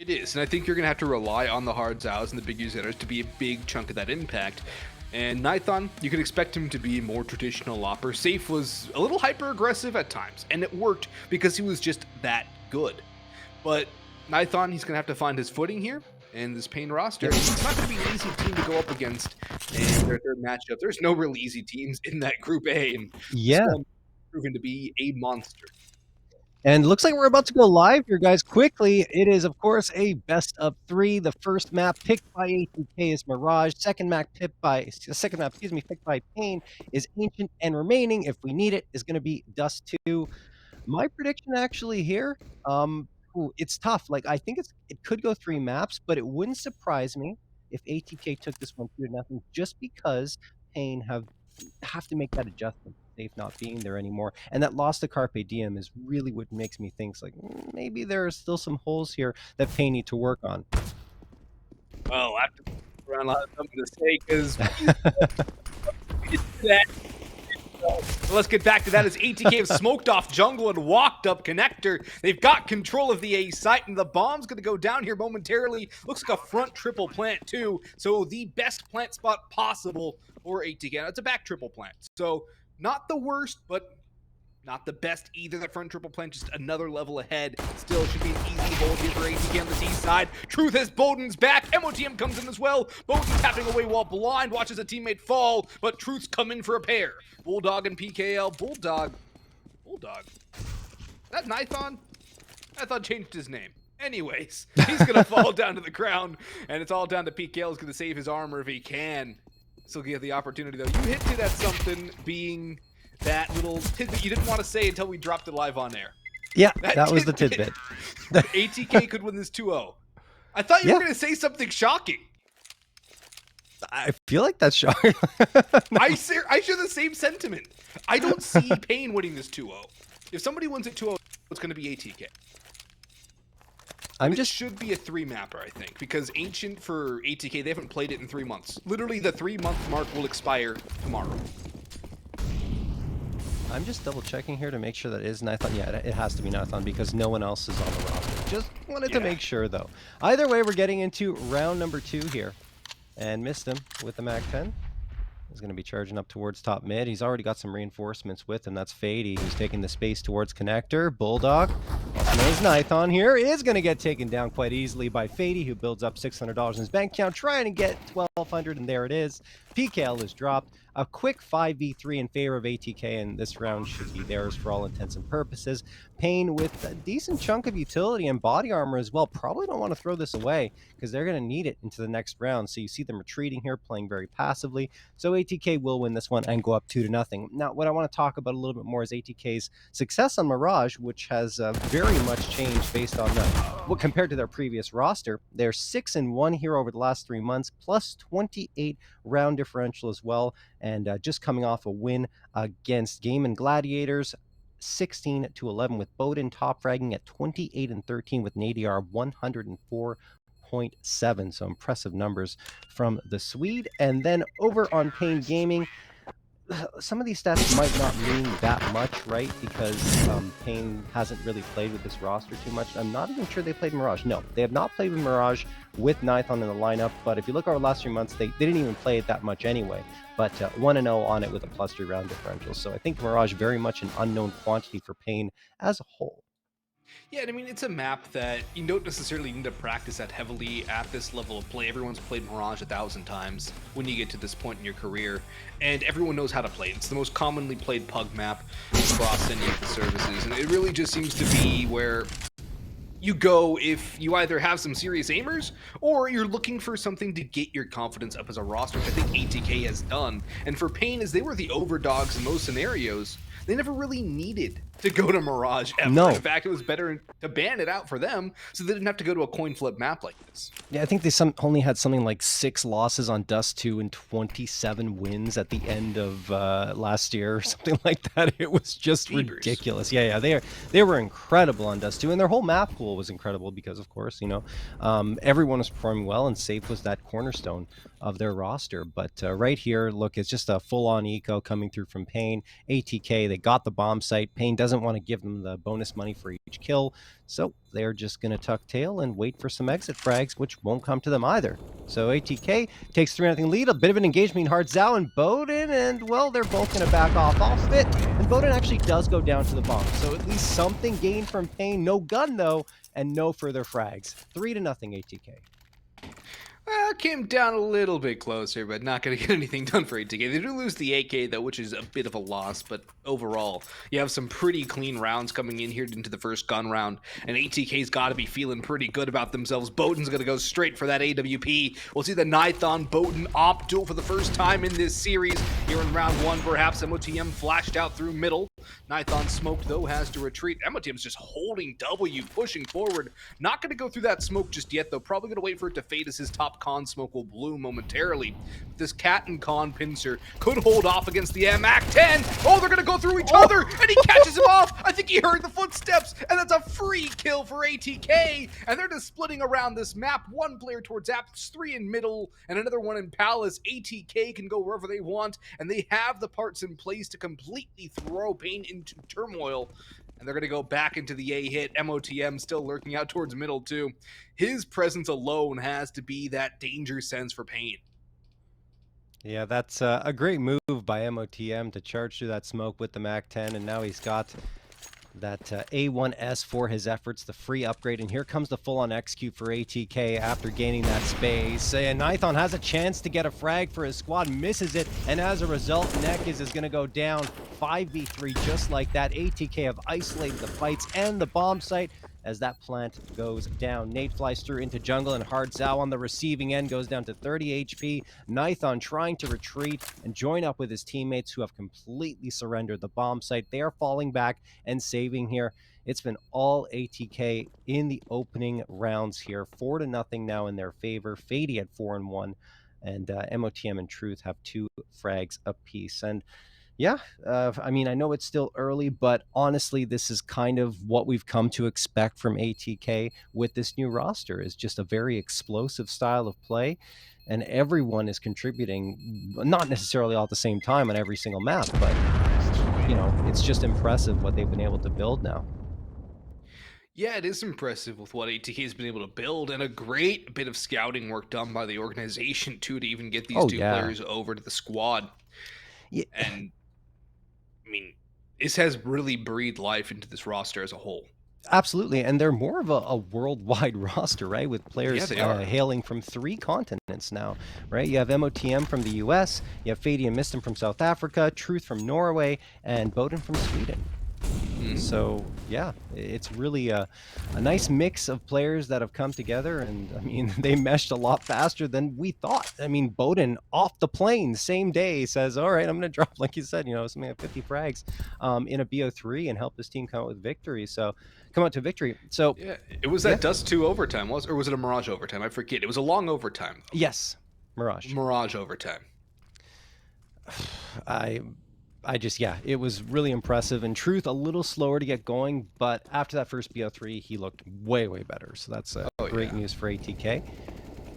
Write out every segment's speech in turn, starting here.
It is, and I think you're going to have to rely on the hard zows and the big users to be a big chunk of that impact. And Nithon, you could expect him to be more traditional lopper. Safe was a little hyper-aggressive at times, and it worked because he was just that good. But Nithon, he's going to have to find his footing here in this paiN roster. Yep. It's not going to be an easy team to go up against in their third matchup. There's no really easy teams in that Group A, and this Yeah. one proven to be a monster. And looks like we're about to go live here, guys. Quickly, it is, of course, a best of 3. The first map picked by ATK is Mirage. Second map picked by paiN is Ancient, and remaining, if we need it, is going to be Dust 2. My prediction actually here, it's tough. Like, I think it could go 3 maps, but it wouldn't surprise me if ATK took this one 2-0, just because paiN have to make that adjustment. Safe not being there anymore, and that loss to Carpe Diem is really what makes me think like maybe there are still some holes here that paiN need to work on. Well, after around, I'll have something to say because that. So let's get back to that as ATK have smoked off jungle and walked up connector. They've got control of the A site, and the bomb's going to go down here momentarily. Looks like a front triple plant too, so the best plant spot possible for ATK. Now, it's a back triple plant, so not the worst, but not the best either. The front triple plant just another level ahead. Still should be an easy hold here for ATK on the T side. Truth is Bowden's back. MOTM comes in as well. Bowden tapping away while blind. Watches a teammate fall, but Truth's come in for a pair. Bulldog and PKL. Bulldog. That Nithon? Nithon changed his name. Anyways, he's going to fall down to the ground, and it's all down to PKL. He's going to save his armor if he can. Still get the opportunity, though. You hinted at something being that little tidbit you didn't want to say until we dropped it live on air. Yeah, that was the tidbit. ATK could win this 2-0. I thought you were going to say something shocking. I feel like that's shocking. I share the same sentiment. I don't see paiN winning this 2-0. If somebody wins it 2-0, it's going to be ATK. It should be a 3-mapper, I think, because Ancient for ATK, they haven't played it in 3 months. Literally, the 3-month mark will expire tomorrow. I'm just double checking here to make sure that it is Nithon. Yeah, it has to be Nithon because no one else is on the roster. Just wanted to make sure, though. Either way, we're getting into round number 2 here. And missed him with the Mag-10. He's going to be charging up towards top mid. He's already got some reinforcements with him. That's Fady, who's taking the space towards connector. Bulldog, also known as Nithon here, is going to get taken down quite easily by Fady, who builds up $600 in his bank account, trying to get 1,200, and there it is. PKL is dropped. A quick 5v3 in favor of ATK, and this round should be theirs for all intents and purposes. paiN with a decent chunk of utility and body armor as well. Probably don't want to throw this away because they're going to need it into the next round. So you see them retreating here, playing very passively. So ATK will win this one and go up 2-0. Now, what I want to talk about a little bit more is ATK's success on Mirage, which has very much changed based on compared to their previous roster. They're 6-1 here over the last 3 months, plus 28 round differential as well. And just coming off a win against Game and Gladiators, 16-11 with Bowden top fragging at 28-13 with an ADR 104.7. So impressive numbers from the Swede. And then over on paiN Gaming, some of these stats might not mean that much, right? Because paiN hasn't really played with this roster too much. I'm not even sure they played Mirage. No, they have not played with Mirage with Nithon in the lineup. But if you look over the last 3 months, they didn't even play it that much anyway. But 1-0 on it with a +3 round differential. So I think Mirage very much an unknown quantity for paiN as a whole. Yeah, and I mean, it's a map that you don't necessarily need to practice that heavily at this level of play. Everyone's played Mirage 1,000 times when you get to this point in your career, and everyone knows how to play it. It's the most commonly played pug map across any of the services, and it really just seems to be where you go if you either have some serious aimers or you're looking for something to get your confidence up as a roster, which I think ATK has done. And for paiN, as they were the overdogs in most scenarios, they never really needed to go to Mirage ever. No. In fact, it was better to ban it out for them so they didn't have to go to a coin flip map like this. Yeah, I think they only had something like 6 losses on Dust 2 and 27 wins at the end of last year or something like that. It was just ridiculous. Yeah, they were incredible on Dust 2, and their whole map pool was incredible because, of course, you know, everyone was performing well, and Safe was that cornerstone of their roster. But right here, look, it's just a full-on eco coming through from paiN. ATK, they got the bomb site. paiN doesn't want to give them the bonus money for each kill. So they're just going to tuck tail and wait for some exit frags, which won't come to them either. So ATK takes 3-0 lead, a bit of an engagement between Hardzao and Bowden, and well, they're both going to back off it. And Bowden actually does go down to the bomb. So at least something gained from paiN. No gun though, and no further frags. 3-0 ATK. Came down a little bit closer, but not going to get anything done for ATK. They do lose the AK, though, which is a bit of a loss, but overall, you have some pretty clean rounds coming in here into the first gun round, and ATK's got to be feeling pretty good about themselves. Bowden's going to go straight for that AWP. We'll see the Nython-Bowden op duel for the first time in this series. Here in round one, perhaps MOTM flashed out through middle. Nython smoked, though, has to retreat. MOTM's just holding W, pushing forward. Not going to go through that smoke just yet, though. Probably going to wait for it to fade as his top con smoke will bloom momentarily. This cat and con pincer could hold off against the MAC-10. Oh, they're going to go through each other, and he catches him off. I think he heard the footsteps, and that's a free kill for ATK. And they're just splitting around this map. One player towards apps, 3 in middle, and another one in Palace. ATK can go wherever they want, and they have the parts in place to completely throw paiN into turmoil. And they're going to go back into the A-hit. MOTM still lurking out towards middle, too. His presence alone has to be that danger sense for paiN. Yeah, that's a great move by MOTM to charge through that smoke with the MAC-10, and now he's got that A1S for his efforts, the free upgrade, and here comes the full-on execute for ATK after gaining that space. And Nython has a chance to get a frag for his squad, misses it, and as a result, Nekis is going to go down 5v3 just like that. ATK have isolated the fights and the bomb site as that plant goes down. Nate flies through into jungle, and Hardzao on the receiving end goes down to 30 HP. Nython trying to retreat and join up with his teammates who have completely surrendered the bomb site. They are falling back and saving here. It's been all ATK in the opening rounds here. 4-0 now in their favor. faiD at 4-1, and MOTM and Truth have 2 frags apiece. And yeah, I mean, I know it's still early, but honestly, this is kind of what we've come to expect from ATK with this new roster, is just a very explosive style of play, and everyone is contributing, not necessarily all at the same time on every single map, but, you know, it's just impressive what they've been able to build now. Yeah, it is impressive with what ATK has been able to build, and a great bit of scouting work done by the organization, too, to even get these two players over to the squad. Yeah. And I mean, this has really breathed life into this roster as a whole. Absolutely, and they're more of a worldwide roster, right? With players hailing from 3 continents now, right? You have MOTM from the US, you have faiD and Mistim from South Africa, Truth from Norway, and Bowden from Sweden. So yeah, it's really a nice mix of players that have come together, and I mean, they meshed a lot faster than we thought. I mean, Bowden off the plane same day says, all right, I'm gonna drop, like you said, you know, something like 50 frags in a BO3 and help this team come out with victory. So come out to victory. So yeah, it was that Dust 2 overtime, or was it a Mirage overtime? I forget. It was a long overtime, though. Yes, Mirage overtime. I just, yeah, it was really impressive. And Truth, a little slower to get going, but after that first BO3, he looked way, way better. So that's great news for ATK.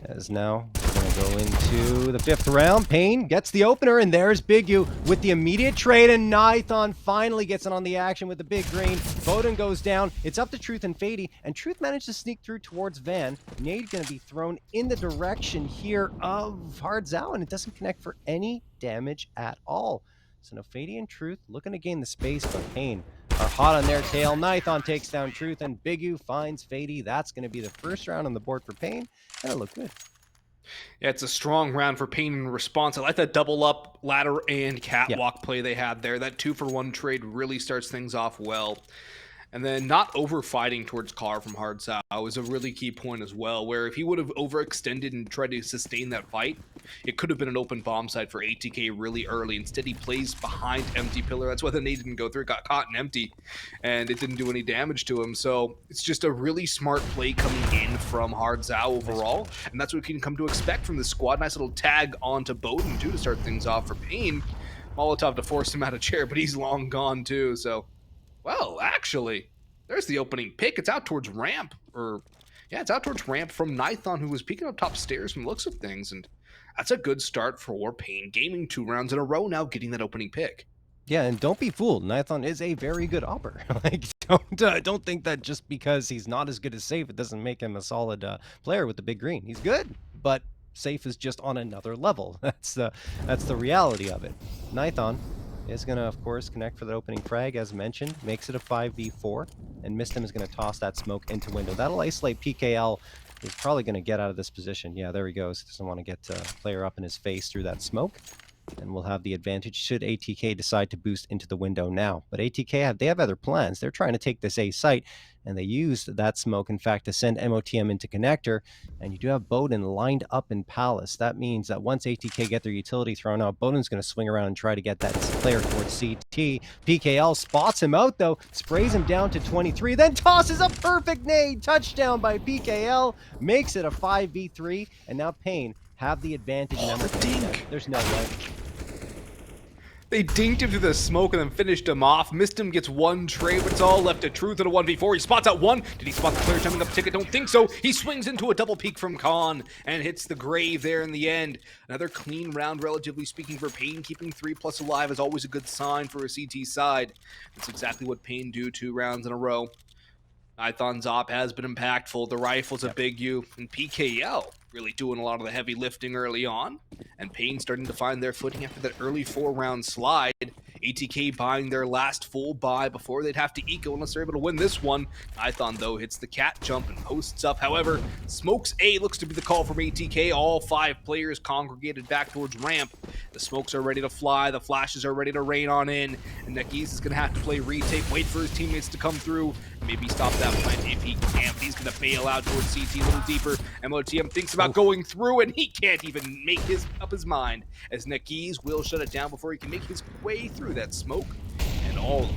As now we're going to go into the 5th round. paiN gets the opener, and there's Big U with the immediate trade, and Nython finally gets in on the action with the big green. Bowden goes down. It's up to Truth and faiD, and Truth managed to sneak through towards Van. Nade going to be thrown in the direction here of Hardzao, and it doesn't connect for any damage at all. So no, faiD and Truth looking to gain the space, but paiN are hot on their tail. Nython takes down Truth, and Big U finds faiD. That's going to be the first round on the board for paiN, and it looked good. Yeah, it's a strong round for paiN in response. I like that double up ladder and catwalk play they had there. That 2-for-1 trade really starts things off well. And then not over-fighting towards Carr from Hardzao is a really key point as well, where if he would have overextended and tried to sustain that fight, it could have been an open bomb site for ATK really early. Instead, he plays behind empty pillar. That's why the nade didn't go through. It got caught in empty, and it didn't do any damage to him. So it's just a really smart play coming in from Hardzao overall, and that's what we can come to expect from this squad. Nice little tag onto Bowden, too, to start things off for paiN. Molotov to force him out of chair, but he's long gone, too, so... Well, actually, there's the opening pick. It's out towards ramp, it's out towards ramp from Nython, who was peeking up top stairs from the looks of things, and that's a good start for paiN Gaming. 2 rounds in a row now, getting that opening pick. Yeah, and don't be fooled. Nithon is a very good opper. Like, don't think that just because he's not as good as Safe, it doesn't make him a solid player with the big green. He's good, but Safe is just on another level. That's the reality of it. Nithon is gonna, of course, connect for the opening frag, as mentioned. Makes it a 5v4, and Mistim is gonna toss that smoke into window. That'll isolate PKL. He's probably gonna get out of this position. Yeah, there he goes. Doesn't want to get player up in his face through that smoke. And we'll have the advantage should ATK decide to boost into the window now. But ATK, they have other plans. They're trying to take this A site, and they used that smoke, in fact, to send MOTM into connector. And you do have Bowden lined up in Palace. That means that once ATK get their utility thrown out, Bowden's going to swing around and try to get that player towards CT. PKL spots him out, though, sprays him down to 23, then tosses a perfect nade. Touchdown by PKL, makes it a 5v3, and now paiN have the advantage. Oh, the dink. There's no way. They dinked him through the smoke and then finished him off. Mistim gets one trade, but it's all left to Truth in a 1v4. He spots out one. Did he spot the player jumping up ticket? Don't think so. He swings into a double peek from Khan and hits the grave there in the end. Another clean round, relatively speaking, for paiN. Keeping 3+ alive is always a good sign for a CT side. That's exactly what paiN do 2 rounds in a row. Nithon's op has been impactful. The rifle's a big U, and PKL really doing a lot of the heavy lifting early on, and paiN starting to find their footing after that early 4-round slide. ATK buying their last full buy before they'd have to eco unless they're able to win this one. Nithon, though, hits the cat jump and posts up. However, smokes A looks to be the call from ATK. All 5 players congregated back towards ramp. The smokes are ready to fly. The flashes are ready to rain on in. And Nekiz is going to have to play retake, wait for his teammates to come through, maybe stop that plant if he can't. He's going to bail out towards CT a little deeper. MOTM thinks about going through, and he can't even make up his mind, as Nekiz will shut it down before he can make his way through that smoke. And all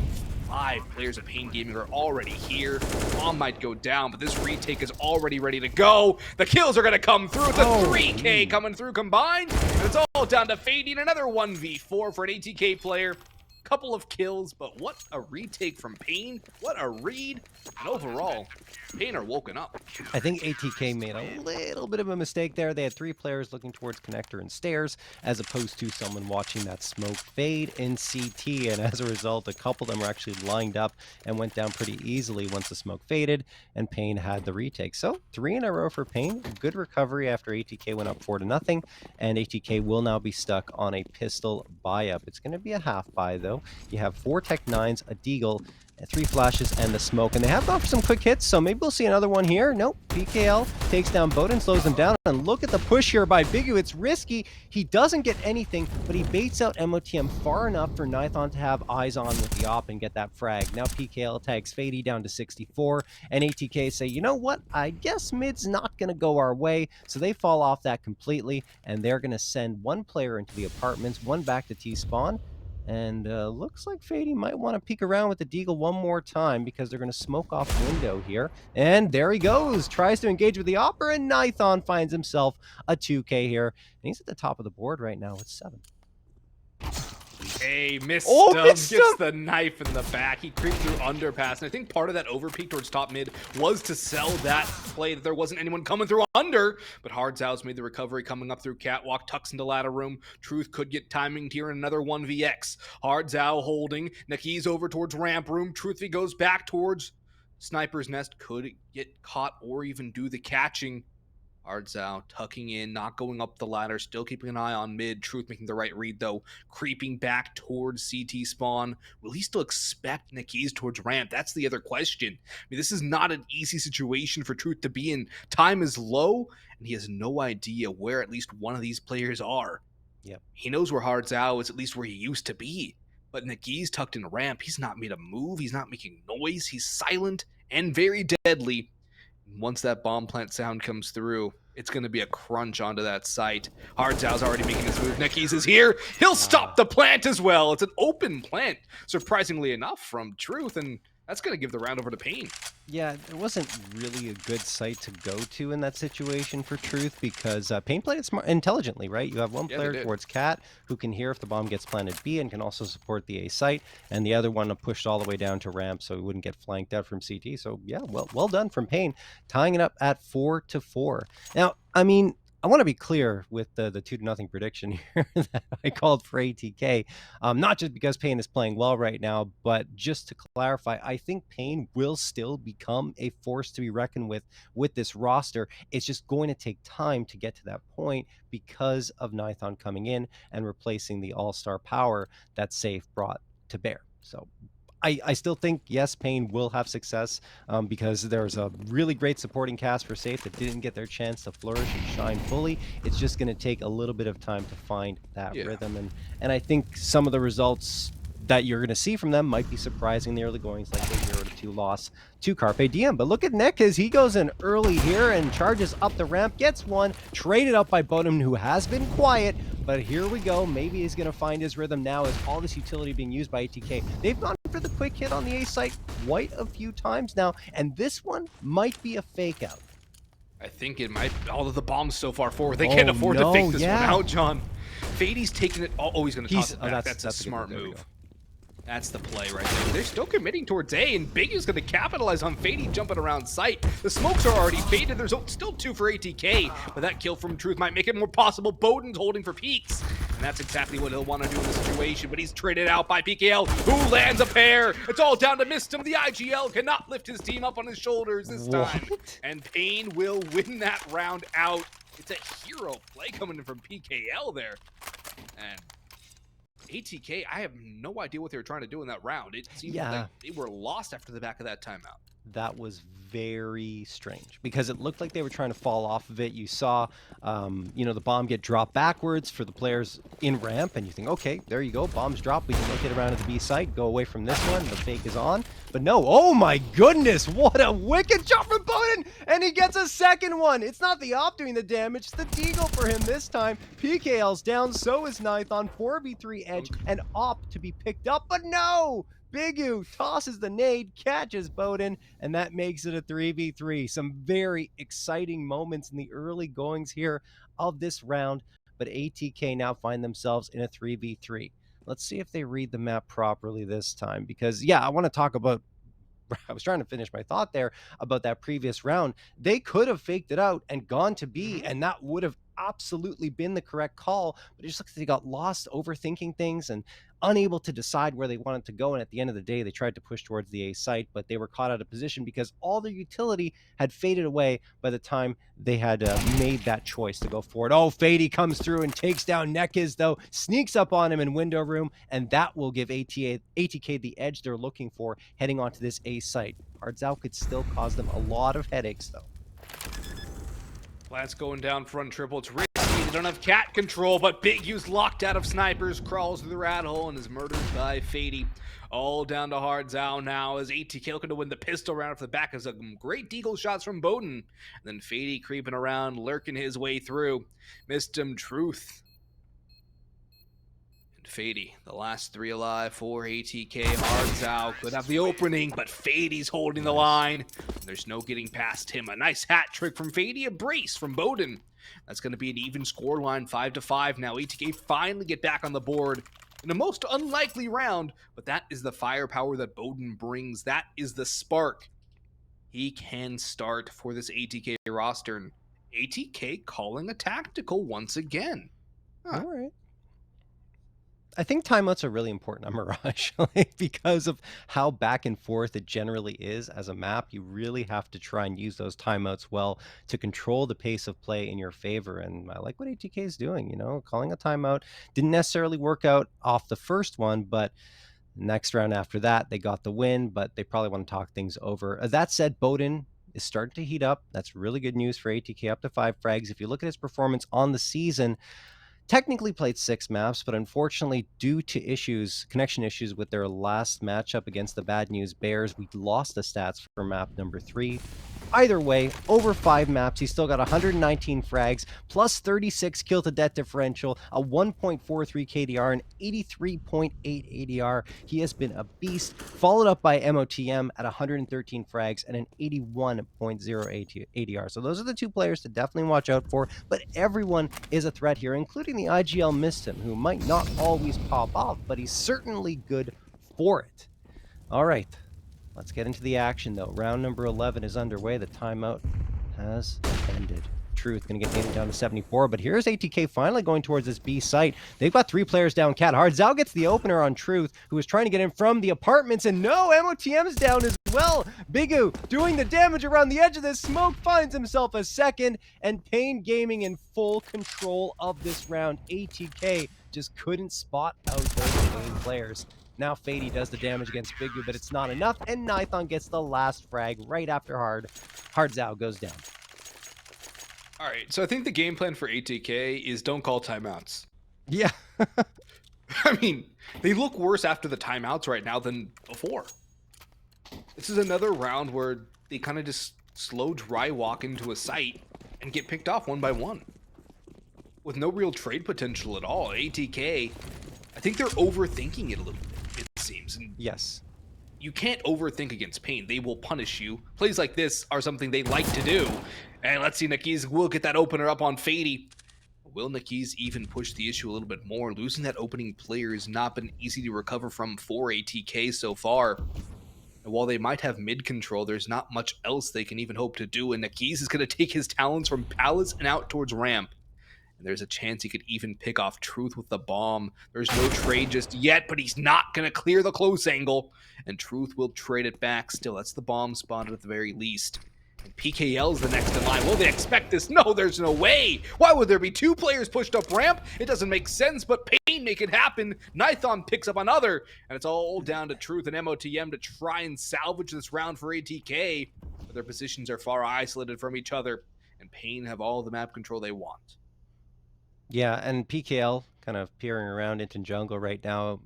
5 players of paiN Gaming are already here. Bomb might go down, but this retake is already ready to go. The kills are going to come through. It's a 3K coming through combined, and it's all down to fading. Another 1v4 for an ATK player. Couple of kills, but what a retake from paiN. What a read. And overall, paiN are woken up. I think ATK made a little bit of a mistake there. They had 3 players looking towards connector and stairs, as opposed to someone watching that smoke fade in CT. And as a result, a couple of them were actually lined up and went down pretty easily once the smoke faded, and paiN had the retake. So 3 in a row for paiN. Good recovery after ATK went up 4-0, and ATK will now be stuck on a pistol buy-up. It's going to be a half buy, though. You have 4 Tech 9s, a Deagle, 3 flashes, and the smoke. And they have gone for some quick hits, so maybe we'll see another one here. Nope. PKL takes down Bowden, slows them down. And look at the push here by Bigu. It's risky. He doesn't get anything, but he baits out MOTM far enough for Nithon to have eyes on with the op and get that frag. Now PKL tags Fady down to 64, and ATK say, you know what? I guess mid's not going to go our way. So they fall off that completely, and they're going to send 1 player into the apartments, 1 back to T-spawn. And looks like Fady might want to peek around with the Deagle one more time, because they're going to smoke off window here. And there he goes. Tries to engage with the Opera, and Nithon finds himself a 2K here. And he's at the top of the board right now with 7. Hey, gets the knife in the back. He creeped through underpass, and I think part of that overpeak towards top mid was to sell that play that there wasn't anyone coming through under. But Hardzow's made the recovery coming up through catwalk, tucks into ladder room. Truth could get timing here in another 1vx. Hardzow holding. Nekiz over towards ramp room. Truthfully goes back towards Sniper's Nest. Could get caught or even do the catching. Hardzow tucking in, not going up the ladder, still keeping an eye on mid. Truth making the right read, though, creeping back towards CT spawn. Will he still expect Nekiz towards ramp? That's the other question. I mean, this is not an easy situation for Truth to be in. Time is low, and he has no idea where at least one of these players are. Yep. He knows where Hardzow is, at least where he used to be. But Nekiz tucked in ramp. He's not made a move. He's not making noise. He's silent and very deadly. Once that bomb plant sound comes through, it's going to be a crunch onto that site. Hardzow's already making his move. Nekiz is here. He'll stop the plant as well. It's an open plant, surprisingly enough, from Truth, and that's going to give the round over to paiN. Yeah, there wasn't really a good site to go to in that situation for Truth, because paiN played it intelligently, right? You have 1 player towards Cat who can hear if the bomb gets planted B and can also support the A site, and the other one pushed all the way down to ramp so he wouldn't get flanked out from CT. So yeah, well done from paiN, tying it up at 4-4. Now, I mean, I want to be clear with the 2-0 prediction here that I called for ATK, not just because paiN is playing well right now, but just to clarify, I think paiN will still become a force to be reckoned with this roster. It's just going to take time to get to that point because of Nithon coming in and replacing the all-star power that Safe brought to bear. So I still think, yes, paiN will have success because there's a really great supporting cast for Safe that didn't get their chance to flourish and shine fully. It's just going to take a little bit of time to find that rhythm. And I think some of the results that you're going to see from them might be surprising in the early goings, like the 0-2 loss to Carpe Diem. But look at Nick as he goes in early here and charges up the ramp, gets one, traded up by Bodum, who has been quiet. But here we go. Maybe he's going to find his rhythm now as all this utility being used by ATK. They've gone for the quick hit on the A site quite a few times now, and this one might be a fake out. I think it might. All of the bombs so far forward. They can't afford to fake this one out, John. Fade's taking it. Oh, he's going to toss it back. That's a smart move. That's the play right there. They're still committing towards A, and Big is going to capitalize on Fady jumping around sight. The smokes are already faded. There's still 2 for ATK, but that kill from Truth might make it more possible. Bowden's holding for peaks, and that's exactly what he'll want to do in this situation, but he's traded out by PKL, who lands a pair. It's all down to Mistum. The IGL cannot lift his team up on his shoulders this time, and paiN will win that round out. It's a hero play coming in from PKL there, and ATK, I have no idea what they were trying to do in that round. It seemed like they were lost after the back of that timeout. That was very strange because it looked like they were trying to fall off of it. You saw, the bomb get dropped backwards for the players in ramp, and you think, okay, there you go, bombs drop. We can rotate around to the B site, go away from this one. The fake is on, but no. Oh my goodness, what a wicked jump from Bowden, and he gets a second one. It's not the op doing the damage, it's the Deagle for him this time. PKL's down, so is Nithon. 4v3 edge, and op to be picked up, but no. Bigu tosses the nade, catches Bowden, and that makes it a 3v3. Some very exciting moments in the early goings here of this round, but ATK now find themselves in a 3v3. Let's see if they read the map properly this time, because, I want to talk about I was trying to finish my thought there about that previous round. They could have faked it out and gone to B, and that would have absolutely been the correct call, but it just looks like they got lost overthinking things and unable to decide where they wanted to go. And at the end of the day, they tried to push towards the A site, but they were caught out of position because all their utility had faded away by the time they had made that choice to go forward. Oh, Fady comes through and takes down Nekiz, though, sneaks up on him in window room, and that will give ATK the edge they're looking for heading onto this A site. Hardzao could still cause them a lot of headaches, though. Lance going down front triple. It's risky. They don't have cat control, but Big U's locked out of snipers, crawls through the rat hole, and is murdered by Fady. All down to Hardzao now as ATK looking to win the pistol round off the back of some great deagle shots from Bowden. And then Fady creeping around, lurking his way through. Missed him, Truth. Fady, the last 3 alive for ATK. Hardzao could have the opening, but Fady's holding the line. There's no getting past him. A nice hat trick from Fady, a brace from Bowden. That's going to be an even score line, 5-5 now. ATK finally get back on the board in a most unlikely round, but that is the firepower that Bowden brings. That is the spark he can start for this ATK roster. And ATK calling a tactical once again. All right. I think timeouts are really important on Mirage because of how back and forth it generally is as a map. You really have to try and use those timeouts well to control the pace of play in your favor. And I like what ATK is doing, calling a timeout. Didn't necessarily work out off the first one, but next round after that, they got the win, but they probably want to talk things over. That said, Bowden is starting to heat up. That's really good news for ATK, up to 5 frags. If you look at his performance on the season, technically played 6 maps, but unfortunately, due to connection issues with their last matchup against the Bad News Bears, we lost the stats for map number 3. Either way, over 5 maps, he's still got 119 frags, plus 36 kill to death differential, a 1.43 KDR, and 83.8 ADR. He has been a beast, followed up by MOTM at 113 frags and an 81.0 ADR. So those are the 2 players to definitely watch out for, but everyone is a threat here, including the IGL Mistum, who might not always pop off, but he's certainly good for it. All right. Let's get into the action, though. Round number 11 is underway. The timeout has ended. Truth going to get nated down to 74. But here's ATK finally going towards this B site. They've got 3 players down cat hard. Zhao gets the opener on Truth, who is trying to get in from the apartments. And no, MOTM's down as well. Bigu doing the damage around the edge of this smoke, finds himself a second. And paiN Gaming in full control of this round. ATK just couldn't spot out those main players. Now paiN does the damage against Bigu, but it's not enough, and Nithon gets the last frag right after Hard Zhao goes down. All right, so I think the game plan for ATK is don't call timeouts. Yeah. I mean, they look worse after the timeouts right now than before. This is another round where they kind of just slow dry walk into a site and get picked off one by one. With no real trade potential at all. ATK, I think they're overthinking it a little bit, it seems. And yes. You can't overthink against paiN. They will punish you. Plays like this are something they like to do. And let's see, Nakiz will get that opener up on paiN. Will Nakiz even push the issue a little bit more? Losing that opening player has not been easy to recover from for ATK so far. And while they might have mid control, there's not much else they can even hope to do. And Nakiz is going to take his talents from Palace and out towards ramp. And there's a chance he could even pick off Truth with the bomb. There's no trade just yet, but he's not going to clear the close angle. And Truth will trade it back. Still, that's the bomb spotted at the very least. And PKL's the next in line. Will they expect this? No, there's no way. Why would there be 2 players pushed up ramp? It doesn't make sense, but paiN make it happen. Nithon picks up another. And it's all down to Truth and MOTM to try and salvage this round for ATK. But their positions are far isolated from each other. And paiN have all the map control they want. Yeah, and PKL kind of peering around into jungle right now.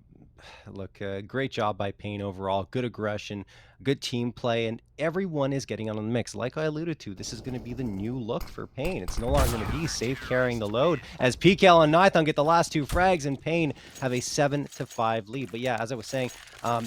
Look, great job by paiN overall. Good aggression, good team play, and everyone is getting on the mix. Like I alluded to, this is going to be the new look for paiN. It's no longer going to be safe carrying the load, as PKL and Nithon get the last 2 frags, and paiN have a 7-5 lead. But yeah, as I was saying,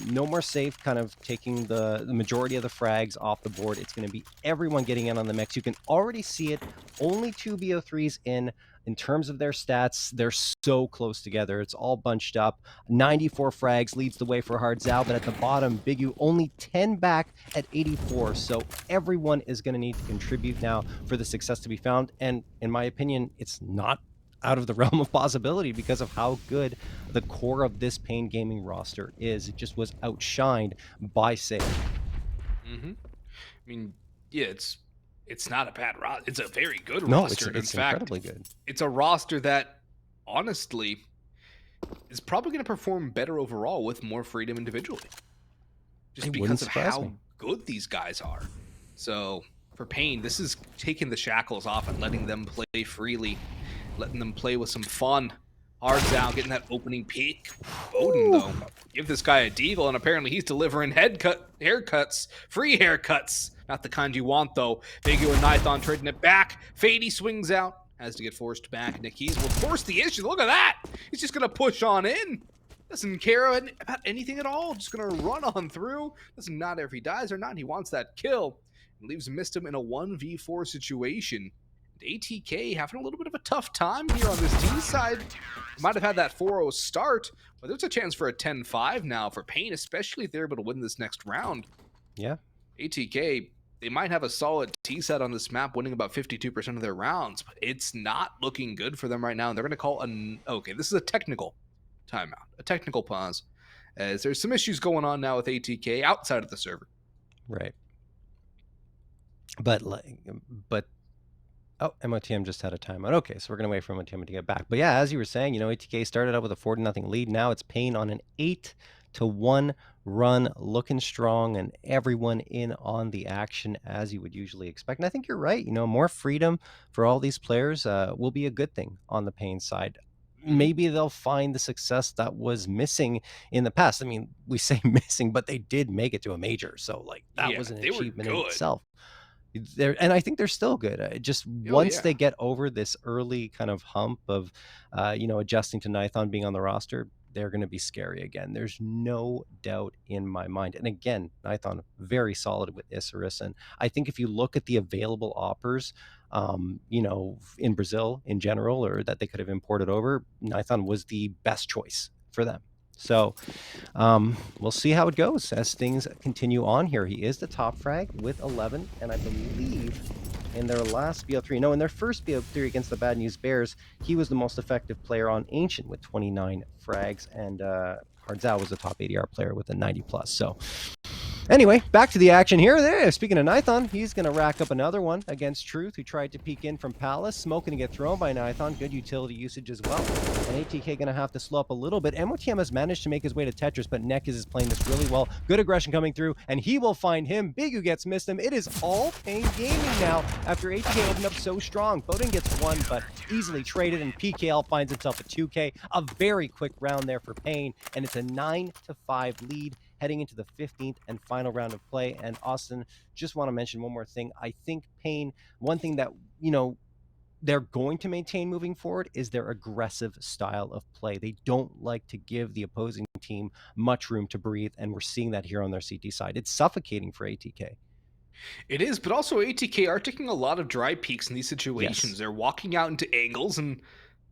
no more safe kind of taking the majority of the frags off the board. It's going to be everyone getting in on the mix. You can already see it. Only 2 BO3s in terms of their stats, they're so close together. It's all bunched up. 94 frags leads the way for Hard Zhao, but at the bottom, Bigu only 10 back at 84. So everyone is going to need to contribute now for the success to be found. And in my opinion, it's not out of the realm of possibility because of how good the core of this paiN Gaming roster is. It just was outshined by Save. I mean, yeah, it's not a bad roster. It's a very good No, roster. it's In fact, incredibly good. It's a roster that, honestly, is probably going to perform better overall with more freedom individually. Just because of how good these guys are. So, for paiN, this is taking the shackles off and letting them play freely. Letting them play with some fun. Hard Zhao getting that opening peak. Odin, though, give this guy a deagle, and apparently he's delivering haircuts, free haircuts. Not the kind you want, though. Bigu and Nithon trading it back. paiN swings out, has to get forced back. Nakiz will force the issue. Look at that. He's just going to push on in. Doesn't care about anything at all. Just going to run on through. Doesn't matter if he dies or not. He wants that kill. And leaves Mistim in a 1v4 situation. ATK having a little bit of a tough time here on this D side. Might have had that 4-0 start, but there's a chance for a 10-5 now for paiN, especially if they're able to win this next round. Yeah. ATK, they might have a solid T set on this map, winning about 52% of their rounds, but it's not looking good for them right now. And they're going to call okay, this is a technical timeout, a technical pause, as there's some issues going on now with ATK outside of the server. Right. But oh, MOTM just had a timeout. Okay, so we're going to wait for MOTM to get back. But yeah, as you were saying, you know, ATK started out with a 4-0 lead. Now it's paiN on an 8-1 run, looking strong, and everyone in on the action as you would usually expect. And I think you're right. You know, more freedom for all these players will be a good thing on the paiN side. Maybe they'll find the success that was missing in the past. I mean, we say missing, but they did make it to a major. So, like, that was an achievement in itself. And I think they're still good. Just once they get over this early kind of hump of, you know, adjusting to Nithon being on the roster, they're going to be scary again. There's no doubt in my mind. And again, Nithon very solid with Isurus. And I think if you look at the available offers, you know, in Brazil in general, or that they could have imported over, Nithon was the best choice for them. So we'll see how it goes as things continue on here. He is the top frag with 11, and I believe in their last BO3. No, in their first BO3 against the Bad News Bears, he was the most effective player on Ancient with 29 frags, and Hardzao was a top ADR player with a 90 plus. So anyway, back to the action here. There, speaking of Nithon, he's going to rack up another one against Truth, who tried to peek in from Palace. Smoke going to get thrown by Nithon. Good utility usage as well. And ATK going to have to slow up a little bit. MOTM has managed to make his way to Tetris, but Nekis is playing this really well. Good aggression coming through, and he will find him. Bigu gets missed him. It is all paiN Gaming now after ATK opened up so strong. Bowden gets one, but easily traded, and PKL finds himself a 2K. A very quick round there for paiN, and it's a 9-5 lead heading into the 15th and final round of play. And Austin, just want to mention one more thing. I think paiN, one thing that, they're going to maintain moving forward is their aggressive style of play. They don't like to give the opposing team much room to breathe, and we're seeing that here on their CT side. It's suffocating for ATK. It is, but also ATK are taking a lot of dry peaks in these situations. Yes. They're walking out into angles, and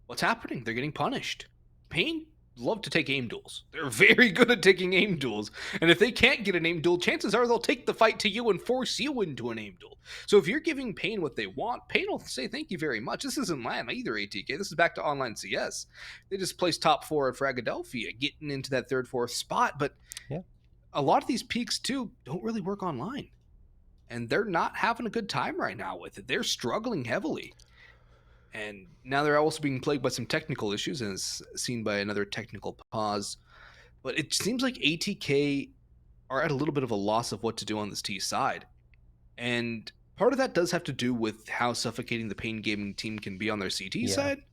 what's happening? They're getting punished. paiN love to take aim duels. They're very good at taking aim duels. And if they can't get an aim duel, chances are they'll take the fight to you and force you into an aim duel. So if you're giving paiN what they want, paiN will say thank you very much. This isn't LAN either, ATK. This is back to online CS. They just placed top 4 at Fragadelphia, getting into that 3rd, 4th spot. But yeah, a lot of these peaks, too, don't really work online. And they're not having a good time right now with it. They're struggling heavily. And now they're also being plagued by some technical issues, as seen by another technical pause. But it seems like ATK are at a little bit of a loss of what to do on this T side. And part of that does have to do with how suffocating the paiN Gaming team can be on their CT side.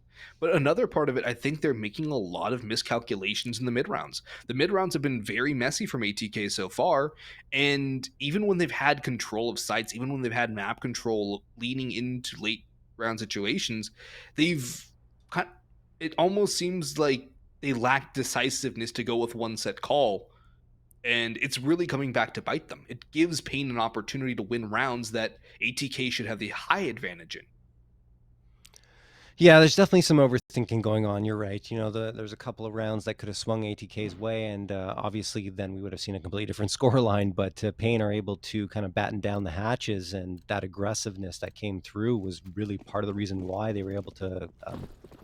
But another part of it, I think they're making a lot of miscalculations in the mid rounds. The mid rounds have been very messy from ATK so far. And even when they've had control of sites, even when they've had map control leaning into late round situations, it almost seems like they lack decisiveness to go with one set call, and it's really coming back to bite them. It gives paiN an opportunity to win rounds that ATK should have the high advantage in. Yeah, there's definitely some overthinking going on. You're right. There's a couple of rounds that could have swung ATK's way, and obviously then we would have seen a completely different scoreline. But paiN are able to kind of batten down the hatches, and that aggressiveness that came through was really part of the reason why they were able to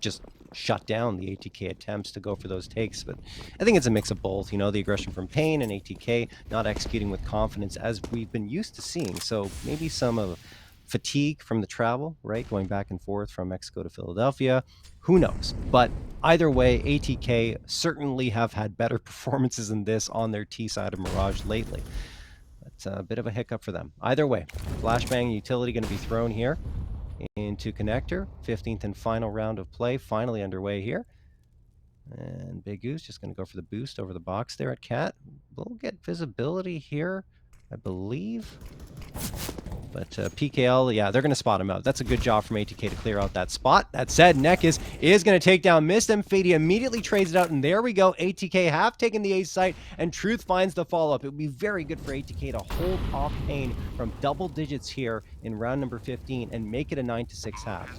just shut down the ATK attempts to go for those takes. But I think it's a mix of both. The aggression from paiN and ATK not executing with confidence as we've been used to seeing. So maybe some of fatigue from the travel, right? Going back and forth from Mexico to Philadelphia. Who knows? But either way, ATK certainly have had better performances than this on their T side of Mirage lately. It's a bit of a hiccup for them. Either way, flashbang utility going to be thrown here into connector. 15th and final round of play finally underway here. And Big Goose just going to go for the boost over the box there at Cat. We'll get visibility here, I believe. But PKL, yeah, they're going to spot him out. That's a good job from ATK to clear out that spot. That said, Nekis is going to take down Mistem. Fady immediately trades it out, and there we go. ATK have taken the A site, and Truth finds the follow-up. It would be very good for ATK to hold off paiN from double digits here in round number 15 and make it a 9-6 half.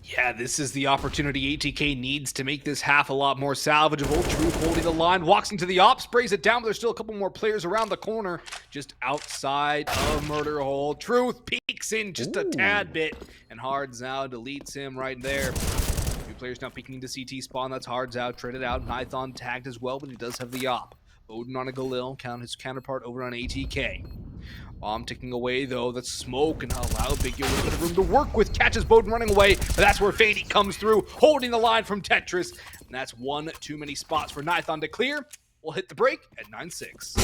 Yeah, this is the opportunity ATK needs to make this half a lot more salvageable. Truth holding the line, walks into the op, sprays it down, but there's still a couple more players around the corner, just outside of Murder Hole. Truth peeks in just a tad bit, and Hardzao deletes him right there. Two players now peeking into CT spawn. That's Hardzao, traded out. Nithon tagged as well, but he does have the op. Bowden on a Galil, his counterpart over on ATK. Bomb ticking away, though. That's smoke, and allow Big U a little bit of room to work with. Catches Bowden running away, but that's where Fady comes through, holding the line from Tetris. And that's one too many spots for Nithon to clear. We'll hit the break at 9-6.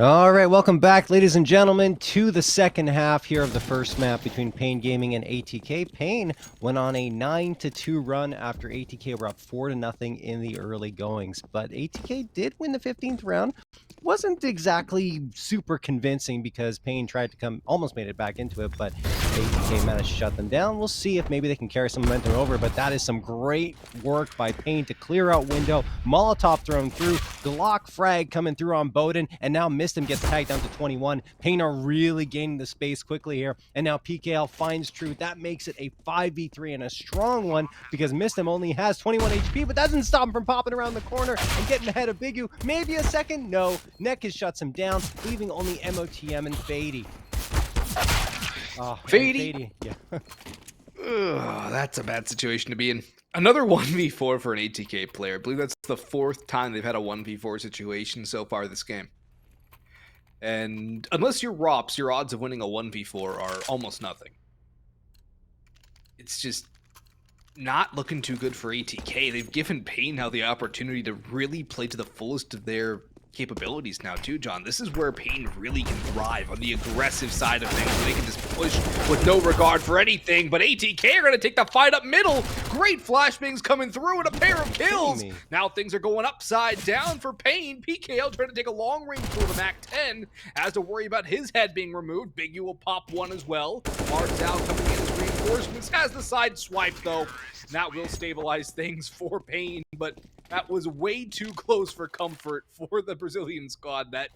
All right, welcome back, ladies and gentlemen, to the second half here of the first map between paiN Gaming and ATK. paiN went on a 9-2 run after ATK were up 4-0 in the early goings, but ATK did win the 15th round. Wasn't exactly super convincing because paiN tried to come, almost made it back into it, but ATK managed to shut them down. We'll see if maybe they can carry some momentum over, but that is some great work by paiN to clear out window. Molotov thrown through, Glock frag coming through on bowden, and now Mistim gets tagged down to 21. paiN are really gaining the space quickly here, and now PKL finds Truth. That makes it a 5v3 and a strong one because Mistim only has 21 HP, but that doesn't stop him from popping around the corner and getting ahead of Bigu. Maybe a second? No. Nekis shuts him down, leaving only MOTM and paiD. Oh, paiD? Yeah. Ugh, that's a bad situation to be in. Another 1v4 for an ATK player. I believe that's the 4th time they've had a 1v4 situation so far this game. And unless you're ROPS, your odds of winning a 1v4 are almost nothing. It's just not looking too good for ATK. They've given paiN now the opportunity to really play to the fullest of their capabilities now too, John. This is where paiN really can thrive on the aggressive side of things, where they can just push with no regard for anything. But ATK are going to take the fight up middle. Great flashbangs coming through and a pair of kills. Now things are going upside down for paiN. PKL trying to take a long range for the Mac 10, has to worry about his head being removed. Bigu will pop one as well. Mark's out coming in as reinforcements, has the side swipe though. That will stabilize things for paiN, but that was way too close for comfort for the Brazilian squad. That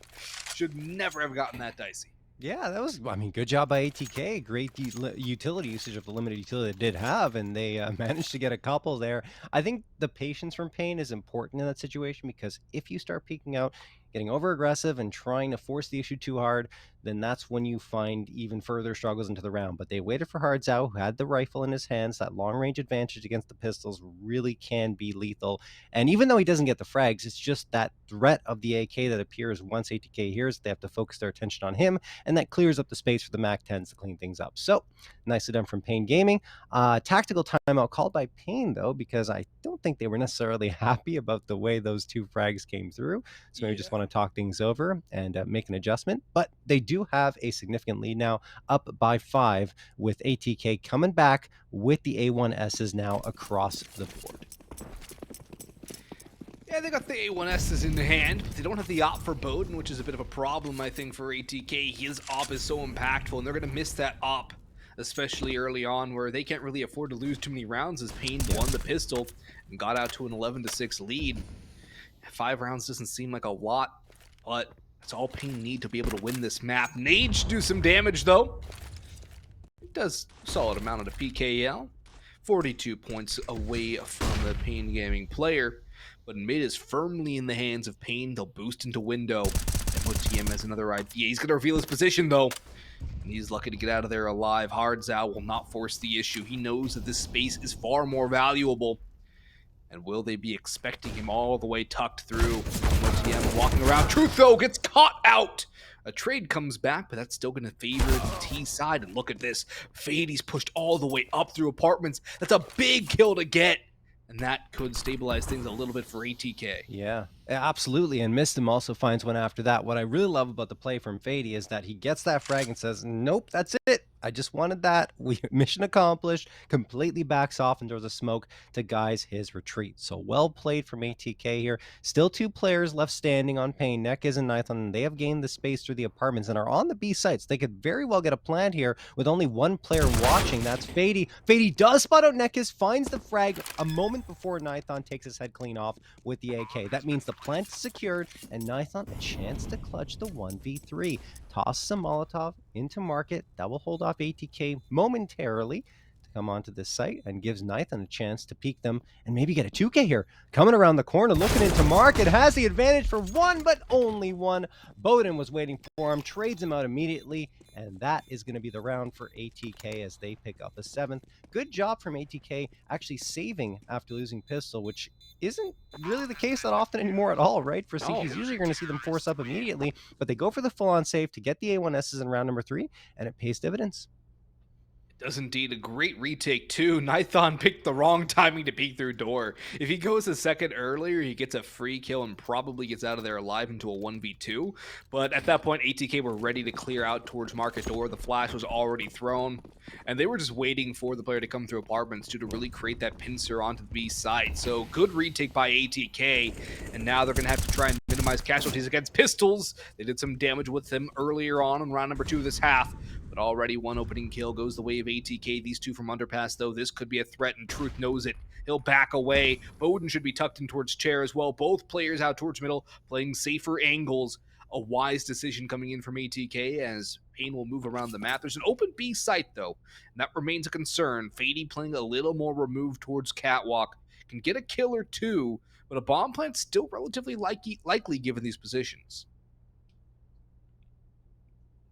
should never have gotten that dicey. Yeah, that was, I mean, good job by ATK. Great utility usage of the limited utility they did have, and they managed to get a couple there. I think the patience from paiN is important in that situation because if you start peeking out, getting over aggressive and trying to force the issue too hard, then that's when you find even further struggles into the round. But they waited for Hards out, who had the rifle in his hands. That long range advantage against the pistols really can be lethal. And even though he doesn't get the frags, it's just that threat of the AK that appears once ATK hears. They have to focus their attention on him, and that clears up the space for the Mac 10s to clean things up. So nicely done from paiN Gaming. Tactical timeout called by paiN though, because I don't think they were necessarily happy about the way those 2 frags came through. So maybe just want to talk things over and make an adjustment. But they do have a significant lead now, up by 5, with ATK coming back with the A1Ss now across the board. Yeah, they got the A1Ss in the hand, but they don't have the op for bowden, which is a bit of a problem, I think, for ATK. His op is so impactful, and they're going to miss that op, especially early on, where they can't really afford to lose too many rounds as paiN won the pistol and got out to an 11-6 lead. 5 rounds doesn't seem like a lot, but that's all paiN need to be able to win this map. Nade should do some damage, though. It does a solid amount of the PKL. 42 points away from the paiN Gaming player, but mid is firmly in the hands of paiN. They'll boost into window. MOTM has another idea. He's going to reveal his position, though. And he's lucky to get out of there alive. Hardzao will not force the issue. He knows that this space is far more valuable. And will they be expecting him all the way tucked through? MOTM walking around. Truth, though, gets caught out. A trade comes back, but that's still going to favor the T side. And look at this. paiD's pushed all the way up through apartments. That's a big kill to get. And that could stabilize things a little bit for ATK. Yeah, absolutely. And Mistim also finds one after that. What I really love about the play from paiD is that he gets that frag and says, nope, that's it. I just wanted that. Mission accomplished. Completely backs off and throws a smoke to guise his retreat. So well played from ATK here. Still 2 players left standing on paiN. Nekis and Nithon. They have gained the space through the apartments and are on the B sites. They could very well get a plant here with only 1 player watching. That's paiD. paiD does spot out Nekis, finds the frag a moment before Nithon takes his head clean off with the AK. That means the plant is secured and Nithon a chance to clutch the 1v3. Tosses a Molotov into market. That will hold off ATK momentarily to come onto this site and gives Nithon a chance to peek them and maybe get a 2K here. Coming around the corner, looking into market, has the advantage for 1, but only 1. bowden was waiting for him, trades him out immediately, and that is going to be the round for ATK as they pick up a 7th. Good job from ATK actually saving after losing pistol, which isn't really the case that often anymore at all, right? For CQs, usually you're going to see them force up immediately, but they go for the full-on save to get the A1Ss in round number 3, and it pays dividends. Does indeed a great retake too. Nithon picked the wrong timing to peek through door. If he goes a second earlier, he gets a free kill and probably gets out of there alive into a 1v2. But at that point, ATK were ready to clear out towards market door. The flash was already thrown, and they were just waiting for the player to come through apartments to really create that pincer onto the B site. So good retake by ATK, and now they're going to have to try and minimize casualties against pistols. They did some damage with them earlier on in round number 2 of this half. But already one opening kill goes the way of ATK. These two from underpass, though, this could be a threat, and Truth knows it. He'll back away. baiN should be tucked in towards chair as well. Both players out towards middle, playing safer angles. A wise decision coming in from ATK as paiN will move around the map. There's an open B site, though, and that remains a concern. faiD playing a little more removed towards Catwalk. Can get a kill or two, but a bomb plant's still relatively likely given these positions.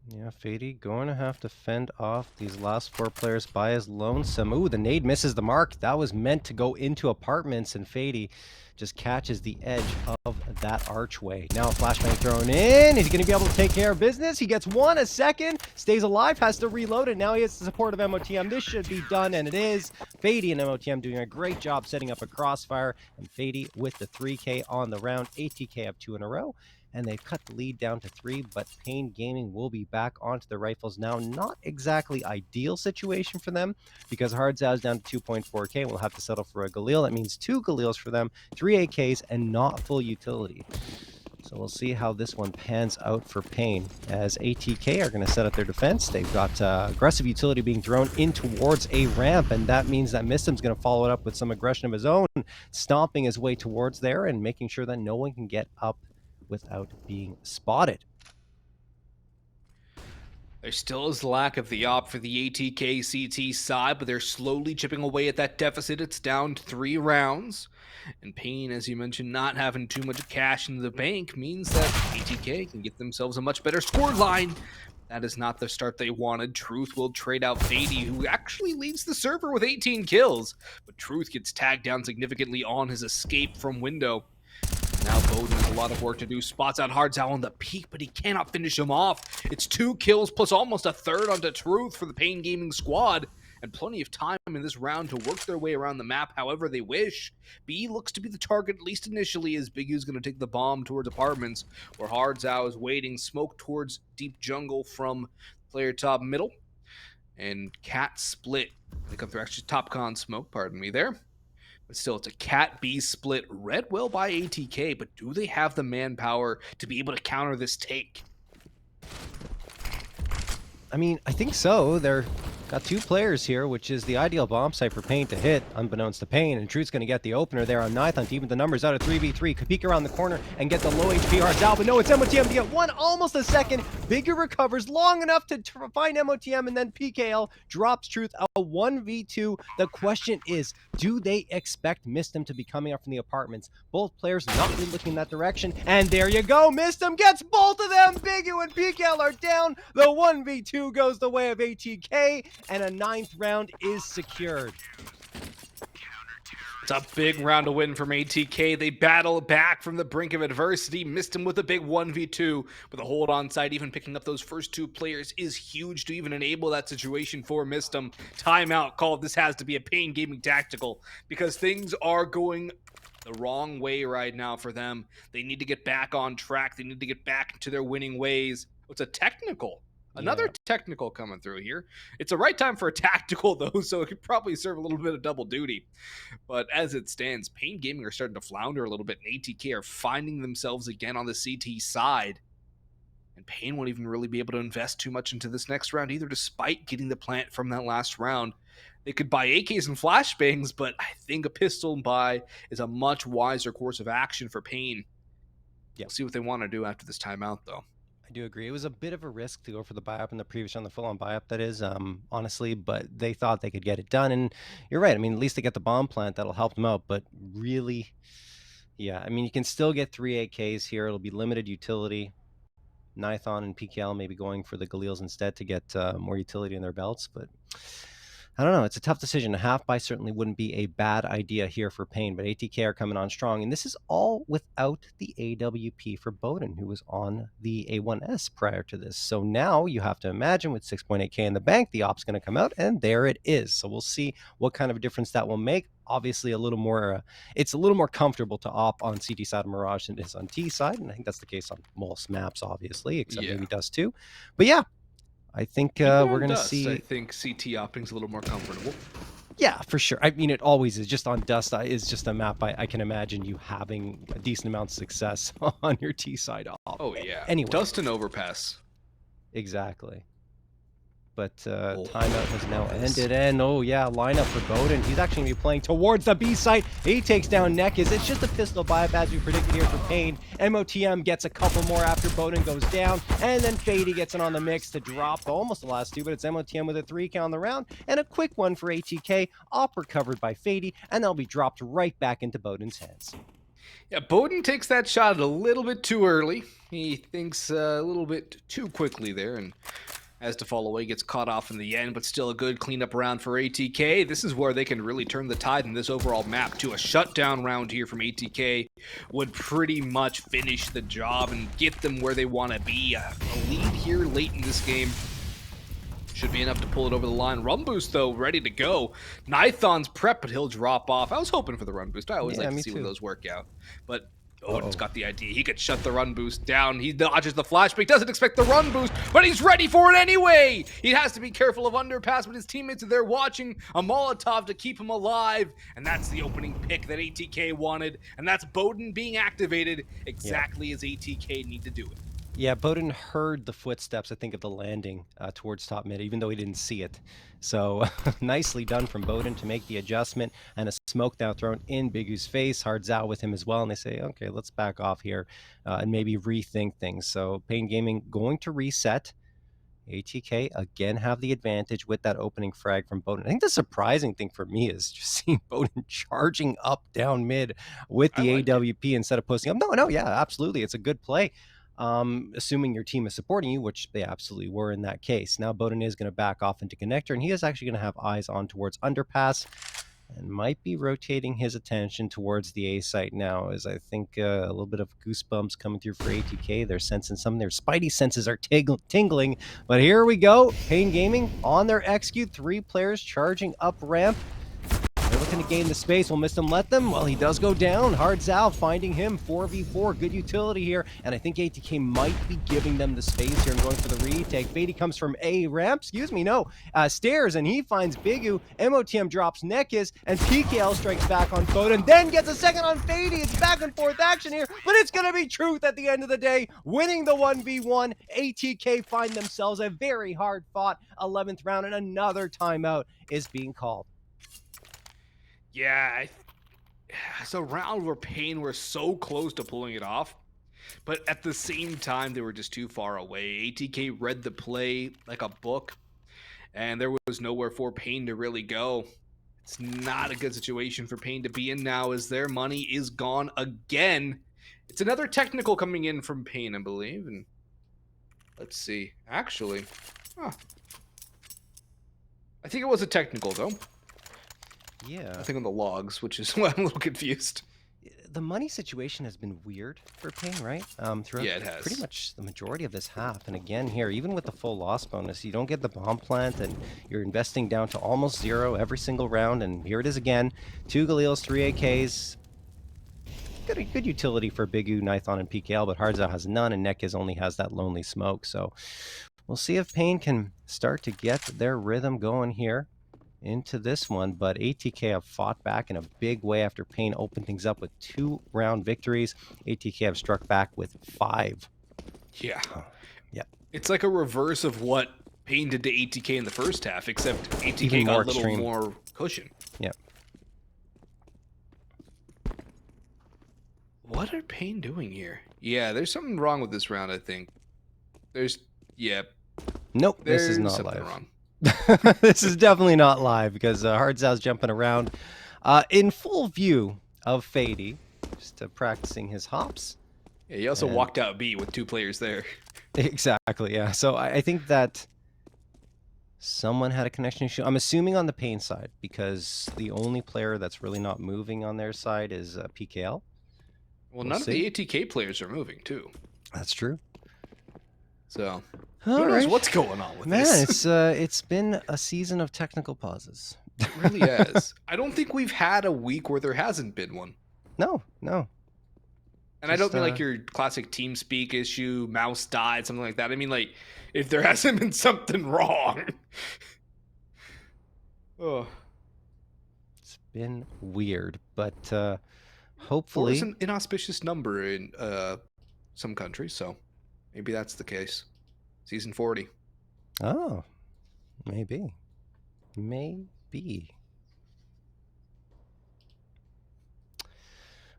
Yeah, faiD going to have to fend off these last 4 players by his lonesome. Ooh, the nade misses the mark. That was meant to go into apartments, and faiD just catches the edge of that archway. Now a flashbang thrown in. Is he going to be able to take care of business? He gets one a second, stays alive, has to reload it. Now he has the support of MOTM. This should be done, and it is. faiD and MOTM doing a great job setting up a crossfire, and faiD with the 3K on the round. ATK have 2 in a row, and they've cut the lead down to 3, but paiN Gaming will be back onto the rifles now. Not exactly ideal situation for them, because Hardzao is down to 2.4K. We'll have to settle for a Galil. That means 2 Galils for them, 3 AKs, and not full utility. So we'll see how this one pans out for paiN, as ATK are going to set up their defense. They've got aggressive utility being thrown in towards a ramp, and that means that Mistim's going to follow it up with some aggression of his own, stomping his way towards there and making sure that no one can get up without being spotted. There still is lack of the op for the ATK CT side, but they're slowly chipping away at that deficit. It's down to 3 rounds. And paiN, as you mentioned, not having too much cash in the bank means that ATK can get themselves a much better score line. That is not the start they wanted. Truth will trade out faiD, who actually leads the server with 18 kills. But Truth gets tagged down significantly on his escape from window. Now baiN has a lot of work to do. Spots out Hardzao on the peak, but he cannot finish him off. It's 2 kills plus almost a third onto Truth for the paiN Gaming squad, and plenty of time in this round to work their way around the map however they wish. B looks to be the target, at least initially, as Big U's going to take the bomb towards apartments, where Hardzao is waiting. Smoke towards deep jungle from player top middle. And Cat split. They come through actually top con smoke, pardon me there. But still, it's a Cat B split, read well by ATK, but do they have the manpower to be able to counter this take? I mean, I think so. They're got 2 players here, which is the ideal bomb site for paiN to hit, unbeknownst to paiN, and Truth's going to get the opener there on Nithon to even the numbers out of 3v3. Could peek around the corner and get the low HP Hardzao, but no, it's MOTM to get one, almost a second. Bigger recovers long enough to find MOTM, and then PKL drops Truth a 1v2. The question is, do they expect Mistim to be coming up from the apartments? Both players not really looking in that direction, and there you go. Mistim gets both of them. Big U and PKL are down. The 1v2 goes the way of ATK, and a 9th round is secured. It's a big round to win from ATK. They battle back from the brink of adversity. Mistim with a big 1v2 with a hold on site. Even picking up those first 2 players is huge to even enable that situation for Mistim. Timeout called. This has to be a paiN Gaming tactical, because things are going the wrong way right now for them. They need to get back on track. They need to get back into their winning ways. It's a technical. Another technical coming through here. It's a right time for a tactical, though, so it could probably serve a little bit of double duty. But as it stands, paiN Gaming are starting to flounder a little bit, and ATK are finding themselves again on the CT side. And paiN won't even really be able to invest too much into this next round either, despite getting the plant from that last round. They could buy AKs and flashbangs, but I think a pistol buy is a much wiser course of action for paiN. We'll see what they want to do after this timeout, though. I do agree. It was a bit of a risk to go for the buy-up in the previous round, the full-on buy-up, that is, honestly, but they thought they could get it done, and you're right. I mean, at least they get the bomb plant. That'll help them out, but really, yeah, I mean, you can still get 3 AKs here. It'll be limited utility. Nithon and PKL maybe going for the Galils instead to get more utility in their belts, but I don't know. It's a tough decision. A half buy certainly wouldn't be a bad idea here for paiN, but ATK are coming on strong. And this is all without the AWP for bowden, who was on the A1S prior to this. So now you have to imagine with 6.8K in the bank, the op's going to come out, and there it is. So we'll see what kind of a difference that will make. Obviously, a little more, it's a little more comfortable to op on CT side of Mirage than it is on T side. And I think that's the case on most maps, obviously, except maybe Dust 2. But yeah. I think we're going to see... I think CT opping's a little more comfortable. Yeah, for sure. I mean, it always is. Just on Dust is just a map I can imagine you having a decent amount of success on your T side op. Oh, yeah. Anyway. Dust and Overpass. Exactly. But timeout has now ended, and oh yeah, lineup for bowden. He's actually going to be playing towards the B site. He takes down Nekis. It's just a pistol buyup as we predicted here for paiN. MOTM gets a couple more after bowden goes down, and then faiD gets in on the mix to drop almost the last two, but it's MOTM with a 3 count on the round, and a quick one for ATK, op recovered by faiD, and they'll be dropped right back into bowden's hands. Yeah, bowden takes that shot a little bit too early. He thinks a little bit too quickly there, and as to fall away, gets caught off in the end, but still a good cleanup round for ATK. This is where they can really turn the tide in this overall map to a shutdown round here from ATK. Would pretty much finish the job and get them where they want to be. A lead here late in this game should be enough to pull it over the line. Run boost, though, ready to go. Nithon's prep, but he'll drop off. I was hoping for the run boost. I always like to see when those work out. But Odin's got the idea. He could shut the run boost down. He dodges the flashback, doesn't expect the run boost, but he's ready for it anyway. He has to be careful of underpass, but his teammates are there watching a Molotov to keep him alive. And that's the opening pick that ATK wanted. And that's bowden being activated exactly as ATK need to do it. Yeah, bowden heard the footsteps, I think, of the landing towards top mid, even though he didn't see it. So nicely done from bowden to make the adjustment, and a smoke now thrown in Bigu's face. Hardzow with him as well, and they say, okay, let's back off here and maybe rethink things. So paiN Gaming going to reset. ATK again have the advantage with that opening frag from bowden. I think the surprising thing for me is just seeing bowden charging up down mid with the AWP instead of posting up. No, yeah, absolutely. It's a good play. Assuming your team is supporting you, which they absolutely were in that case. Now bowden is going to back off into connector, and he is actually going to have eyes on towards underpass and might be rotating his attention towards the A site now, as I think a little bit of goosebumps coming through for ATK. They're sensing something. Their spidey senses are tingling. But here we go. paiN Gaming on their execute. 3 players charging up ramp. They're looking to gain the space. Will Mistim let them? Well, he does go down. Hardzow finding him. 4v4. Good utility here. And I think ATK might be giving them the space here and going for the retake. faiD comes from A ramp. Stairs, and he finds Bigu. MOTM drops Nekis, and PKL strikes back on bowden. Then gets a second on faiD. It's back and forth action here, but it's going to be truth at the end of the day. Winning the 1v1. ATK find themselves a very hard-fought 11th round, and another timeout is being called. Yeah, it's a round where paiN were so close to pulling it off, but at the same time, they were just too far away. ATK read the play like a book, and there was nowhere for paiN to really go. It's not a good situation for paiN to be in now, as their money is gone again. It's another technical coming in from paiN, I believe, and let's see. Actually, I think it was a technical, though. Yeah. I think on the logs, which is why I'm a little confused. The money situation has been weird for paiN, right? Throughout Yeah, it has. Pretty much the majority of this half. And again here, even with the full loss bonus, you don't get the bomb plant, and you're investing down to almost 0 every single round. And here it is again. 2 Galils, 3 AKs. Good utility for Bigu, Nithon, and PKL, but Hardzow has none, and Nekis only has that lonely smoke. So we'll see if paiN can start to get their rhythm going here into this one, but ATK have fought back in a big way after paiN opened things up with 2 round victories. ATK have struck back with 5. Yeah. Yeah. It's like a reverse of what paiN did to ATK in the first half, except ATK Even got a little extreme. more cushion. Yeah. What are paiN doing here? Yeah, there's something wrong with this round, I think. Nope, this is not something live. wrong. This is definitely not live because Hardzow's jumping around in full view of faiD, just practicing his hops. Yeah, he also walked out B with 2 players there. Exactly, yeah. So I think that Someone had a connection issue. I'm assuming on the paiN side, because the only player that's really not moving on their side is PKL. Well, none of the ATK players are moving, too. That's true. So, who knows what's going on with this? It's been a season of technical pauses. It really has. I don't think we've had a week where there hasn't been one. No. And I don't mean like your classic TeamSpeak issue, mouse died, something like that. I mean like if there hasn't been something wrong. Oh. It's been weird, but hopefully... It's an inauspicious number in some countries, so maybe that's the case. Season 40. Oh, maybe.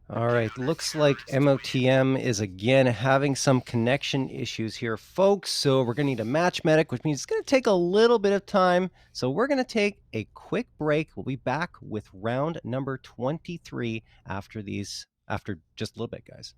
All right, looks like MOTM is again having some connection issues here, folks. So we're going to need a match medic, which means it's going to take a little bit of time. So we're going to take a quick break. We'll be back with round number 23 after just a little bit, guys.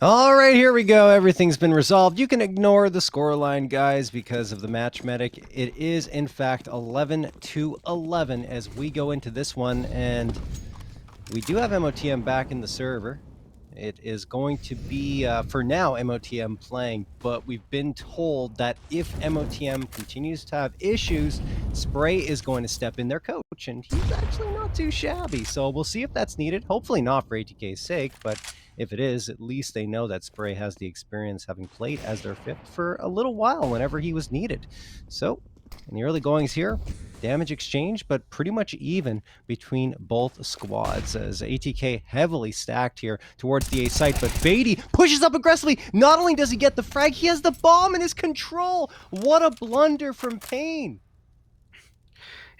All right, here we go. Everything's been resolved. You can ignore the scoreline, guys, because of the match medic. It is, in fact, 11-11 as we go into this one, and we do have MOTM back in the server. It is going to be, for now, MOTM playing, but we've been told that if MOTM continues to have issues, Spray is going to step in their coach, and he's actually not too shabby. So we'll see if that's needed. Hopefully not for ATK's sake, but if it is, at least they know that Spray has the experience having played as their fifth for a little while whenever he was needed. So in the early goings here, damage exchange, but pretty much even between both squads as ATK heavily stacked here towards the A site, but paiN pushes up aggressively. Not only does he get the frag, he has the bomb in his control. What a blunder from paiN.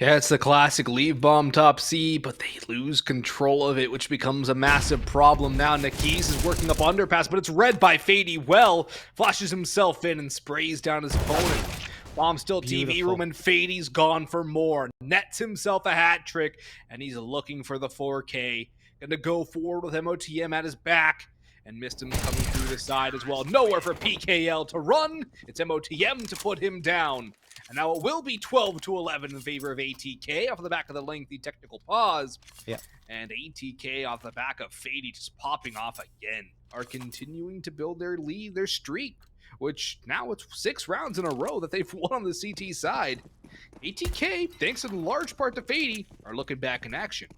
Yeah, it's the classic leave bomb top C, but they lose control of it, which becomes a massive problem now. Nakis is working up underpass, but it's read by paiN well. Flashes himself in and sprays down his opponent. Bomb still TV room, and paiN's gone for more. Nets himself a hat trick, and he's looking for the 4K. Gonna go forward with MOTM at his back. And missed him coming through the side as well. Nowhere for PKL to run. It's MOTM to put him down. And now it will be 12-11 in favor of ATK off the back of the lengthy technical pause. Yeah. And ATK off the back of paiN just popping off again are continuing to build their lead, their streak, which now it's 6 rounds in a row that they've won on the CT side. ATK, thanks in large part to paiN, are looking back in action.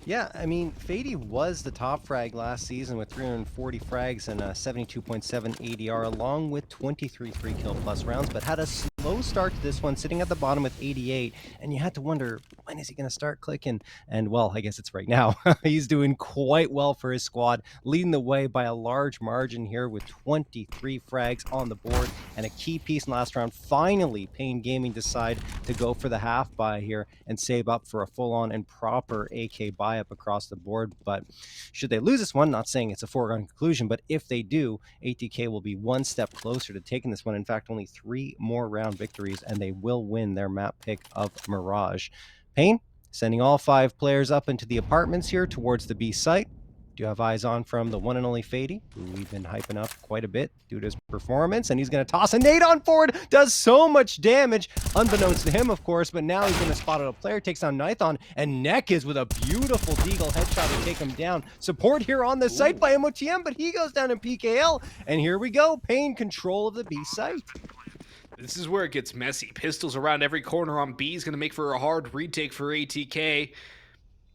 Yeah, I mean, paiN was the top frag last season with 340 frags and a 72.7 ADR, along with 23 3 kill plus rounds, but had a slow start to this one, sitting at the bottom with 88, and you had to wonder, when is he going to start clicking? And, well, I guess it's right now. He's doing quite well for his squad, leading the way by a large margin here with 23 frags on the board, and a key piece in last round. Finally, paiN Gaming decide to go for the half buy here and save up for a full-on and proper AK buy up across the board. But should they lose this one, not saying it's a foregone conclusion, but if they do, ATK will be one step closer to taking this one. In fact, only 3 more round victories, and they will win their map pick of Mirage. paiN sending all 5 players up into the apartments here towards the B site. Do have eyes on from the one and only paiN, who we've been hyping up quite a bit due to his performance, and he's going to toss a nade on forward, does so much damage, unbeknownst to him, of course, but now he's going to spot out a player, takes down Nithon, and Neck is with a beautiful deagle headshot to take him down. Support here on the site by MOTM, but he goes down in PKL, and here we go, paiN control of the B site. This is where it gets messy. Pistols around every corner on B is going to make for a hard retake for ATK.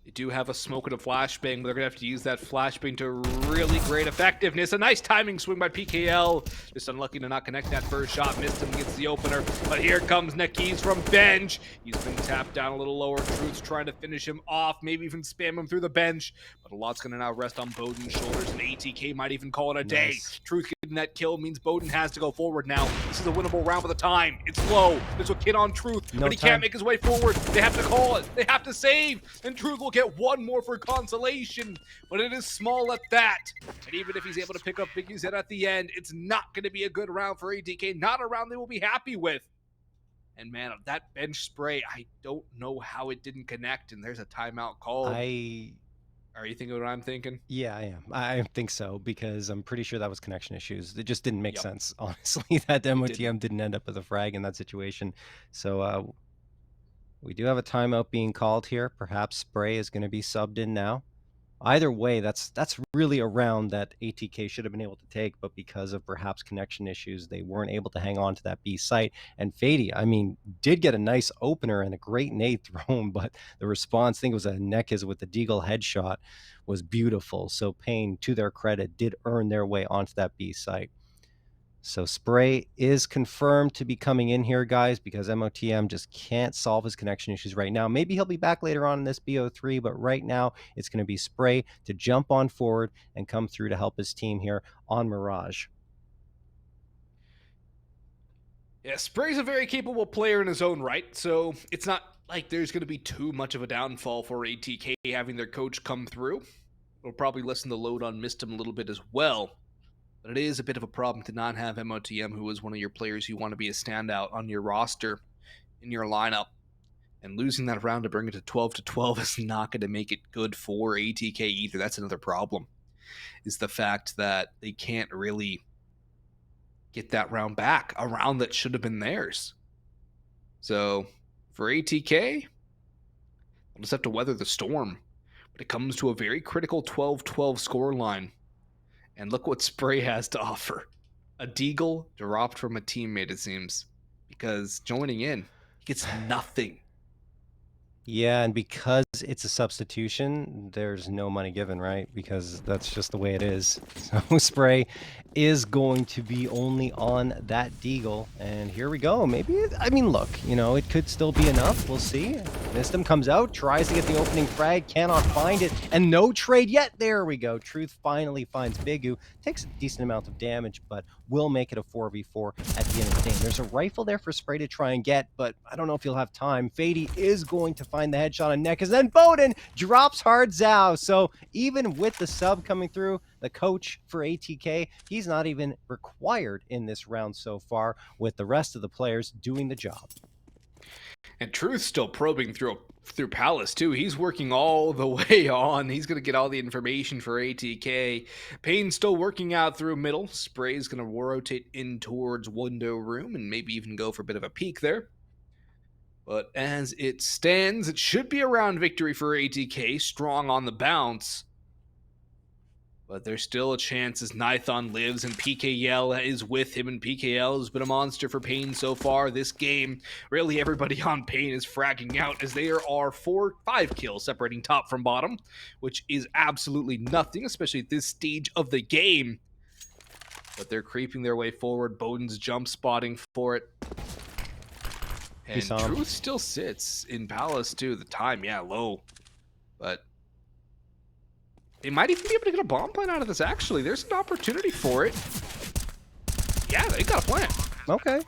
They do have a smoke and a flashbang, but they're going to have to use that flashbang to really great effectiveness. A nice timing swing by PKL. Just unlucky to not connect that first shot. Missed him, gets the opener. But here comes Nakis from bench. He's been tapped down a little lower. Truth's trying to finish him off, maybe even spam him through the bench. But a lot's going to now rest on Bowden's shoulders, and ATK might even call it a day. Truth getting that kill means Bowden has to go forward now. This is a winnable round for the time. It's low. There's a kid on Truth, but he can't make his way forward. They have to call it. They have to save. And Truth will get one more for consolation, but it is small at that. And even if he's able to pick up Biggie's head at the end, it's not going to be a good round for ATK. Not a round they will be happy with. And man, that bench spray, I don't know how it didn't connect, and there's a timeout called. Are you thinking what I'm thinking? Yeah, I am. I think so, because I'm pretty sure that was connection issues. It just didn't make sense, honestly, that MOTM didn't end up with a frag in that situation. So we do have a timeout being called here. Perhaps Spray is going to be subbed in now. Either way, that's really a round that ATK should have been able to take, but because of perhaps connection issues, they weren't able to hang on to that B site. And paiN, I mean, did get a nice opener and a great nade thrown, but the response, I think it was a neck is with the deagle headshot, was beautiful. So paiN, to their credit, did earn their way onto that B site. So Spray is confirmed to be coming in here, guys, because MOTM just can't solve his connection issues right now. Maybe he'll be back later on in this BO3, but right now it's going to be Spray to jump on forward and come through to help his team here on Mirage. Yeah, Spray's a very capable player in his own right, so it's not like there's going to be too much of a downfall for ATK having their coach come through. It'll probably lessen the load on Mistim a little bit as well. But it is a bit of a problem to not have MOTM, who is one of your players you want to be a standout on your roster, in your lineup. And losing that round to bring it to 12-12 is not going to make it good for ATK either. That's another problem. is the fact that they can't really get that round back, a round that should have been theirs. So for ATK, they'll just have to weather the storm. But it comes to a very critical 12-12 scoreline. And look what Spray has to offer. A deagle dropped from a teammate, it seems. Because joining in, he gets nothing. Yeah, and because it's a substitution, there's no money given, right? Because that's just the way it is. So Spray is going to be only on that deagle. And here we go. Maybe, I mean, look, you know, it could still be enough. We'll see. Mistem comes out, tries to get the opening frag, cannot find it, and no trade yet. There we go. Truth finally finds Bigu. Takes a decent amount of damage, but will make it a 4v4 at the end of the game. There's a rifle there for Spray to try and get, but I don't know if he'll have time. paiN is going to find the headshot on Neck, and then bowden drops hard Zhao. So even with the sub coming through, the coach for ATK, he's not even required in this round so far, with the rest of the players doing the job. And Truth's still probing through Palace too. He's working all the way on. He's going to get all the information for ATK. paiN's still working out through middle. Spray's going to rotate in towards window room and maybe even go for a bit of a peek there. But as it stands, it should be a round victory for ATK. Strong on the bounce. But there's still a chance as Nithon lives and PKL is with him, and PKL has been a monster for paiN so far this game. Really, everybody on paiN is fragging out as there are 5 kills separating top from bottom, which is absolutely nothing, especially at this stage of the game. But they're creeping their way forward. bowden's jump spotting for it. And Truth still sits in Palace too. The time, yeah, low. But they might even be able to get a bomb plant out of this, actually. There's an opportunity for it. Yeah, they got a plant. Okay.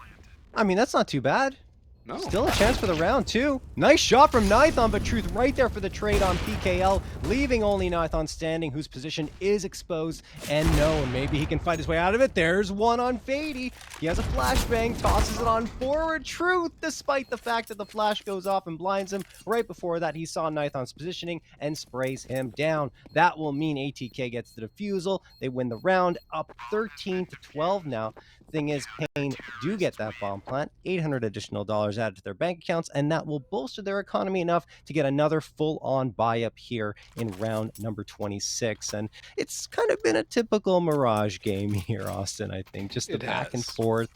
I mean, that's not too bad. No. Still a chance for the round, too. Nice shot from Nithon, but Truth right there for the trade on PKL, leaving only Nithon standing, whose position is exposed. And no, maybe he can fight his way out of it. There's one on paiN. He has a flashbang, tosses it on forward. Truth, despite the fact that the flash goes off and blinds him. Right before that, he saw Nithon's positioning and sprays him down. That will mean ATK gets the defusal. They win the round, up 13-12 now. Thing is, paiN do get that bomb plant, $800 additional added to their bank accounts, and that will bolster their economy enough to get another full-on buy-up here in round number 26. And it's kind of been a typical Mirage game here, Austin, I think. Just the back and forth,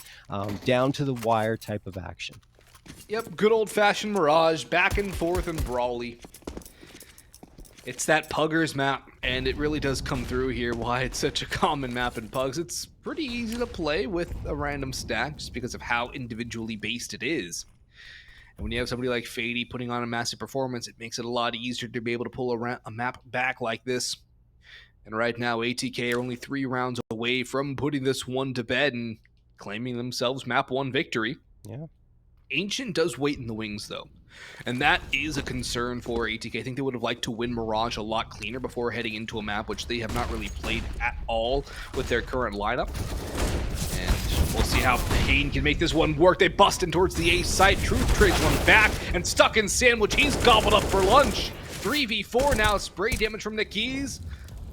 down to the wire type of action. Yep, good old-fashioned Mirage, back and forth and brawly. It's that Puggers map, and it really does come through here why it's such a common map in Pugs. It's pretty easy to play with a random stack just because of how individually based it is. And when you have somebody like paiN putting on a massive performance, it makes it a lot easier to be able to pull a map back like this. And right now, ATK are only 3 rounds away from putting this one to bed and claiming themselves map 1 victory. Yeah. Ancient does wait in the wings, though. And that is a concern for ATK. I think they would have liked to win Mirage a lot cleaner before heading into a map, which they have not really played at all with their current lineup. And we'll see how paiN can make this one work. They bust in towards the A site. Truth trades one back and stuck in sandwich. He's gobbled up for lunch. 3v4 now. Spray damage from the keys.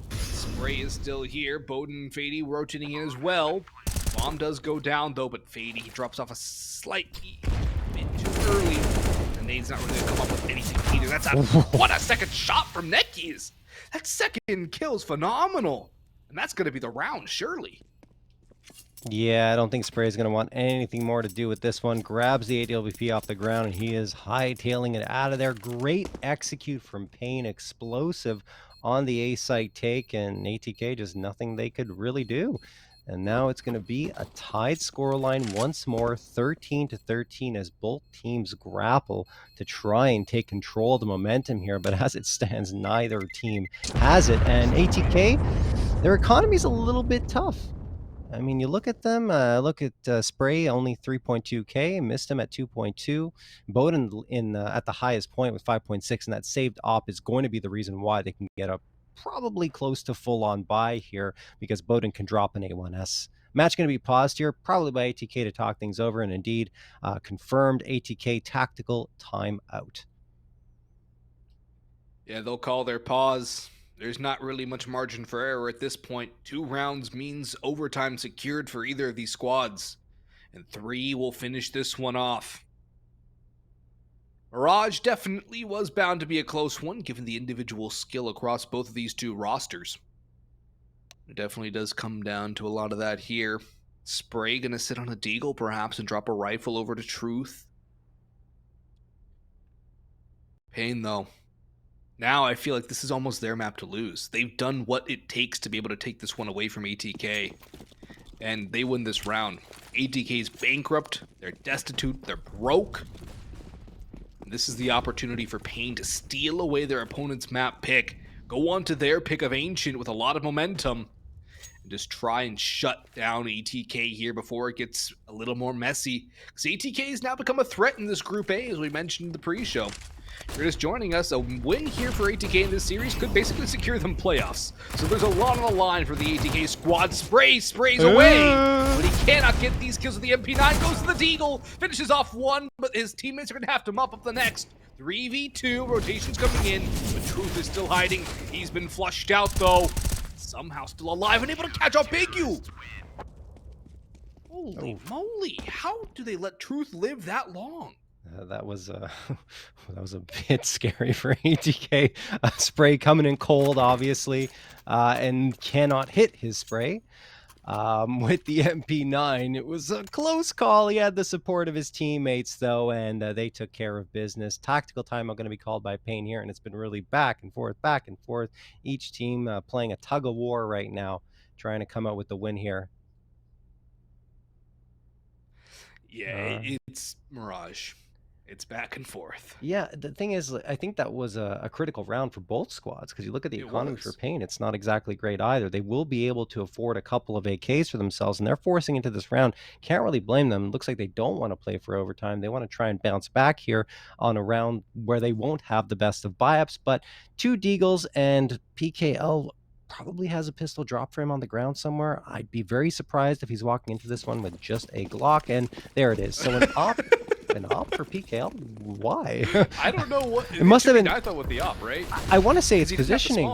Spray is still here. bowden and paiN rotating in as well. Bomb does go down, though, but paiN, he drops off a slight bit too early. Nade's not really going to come up with anything either. That's what a second shot from Neckies. That second kill's phenomenal. And that's going to be the round, surely. Yeah, I don't think Spray's going to want anything more to do with this one. Grabs the ADLVP off the ground, and he is hightailing it out of there. Great execute from paiN. Explosive on the A site take, and ATK just nothing they could really do. And now it's going to be a tied scoreline once more, 13-13, as both teams grapple to try and take control of the momentum here. But as it stands, neither team has it. And ATK, their economy's a little bit tough. I mean, you look at them, look at Spray, only 3.2K, missed him at 2.2. bowden at the highest point with 5.6, and that saved op is going to be the reason why they can get up probably close to full-on buy here, because bowden can drop an A1S. Match going to be paused here, probably by ATK to talk things over, and indeed confirmed ATK tactical timeout. Yeah, they'll call their pause. There's not really much margin for error at this point. 2 rounds means overtime secured for either of these squads, and 3 will finish this one off. Mirage definitely was bound to be a close one given the individual skill across both of these two rosters. It definitely does come down to a lot of that here. Spray gonna sit on a deagle perhaps and drop a rifle over to Truth. paiN though. Now I feel like this is almost their map to lose. They've done what it takes to be able to take this one away from ATK. And they win this round. ATK's bankrupt, they're destitute, they're broke. This is the opportunity for paiN to steal away their opponent's map pick, go on to their pick of Ancient with a lot of momentum, and just try and shut down ATK here before it gets a little more messy. Because ATK has now become a threat in this Group A, as we mentioned in the pre-show. If you're just joining us, a win here for ATK in this series could basically secure them playoffs. So there's a lot on the line for the ATK squad. Sprays away, but he cannot get these kills with the MP9. Goes to the deagle, finishes off one, but his teammates are going to have to mop up the next. 3v2, rotations coming in, but Truth is still hiding. He's been flushed out though. Somehow still alive and able to catch up paiN. Holy moly, how do they let Truth live that long? That was that was a bit scary for ATK. Spray coming in cold, obviously, and cannot hit his spray. With the MP9, it was a close call. He had the support of his teammates, though, and they took care of business. Tactical timeout going to be called by paiN here, and it's been really back and forth, back and forth. Each team playing a tug of war right now, trying to come out with the win here. Yeah, it's Mirage. It's back and forth. Yeah, the thing is, I think that was a critical round for both squads, because you look at the economy for paiN, it's not exactly great either. They will be able to afford a couple of AKs for themselves, and they're forcing into this round. Can't really blame them. Looks like they don't want to play for overtime. They want to try and bounce back here on a round where they won't have the best of buy-ups, but 2 deagles and PKL probably has a pistol drop for him on the ground somewhere. I'd be very surprised if he's walking into this one with just a Glock, and there it is. So an op for PKL? Why? I don't know what it must have been. I thought with the op, right? I want to say it's positioning,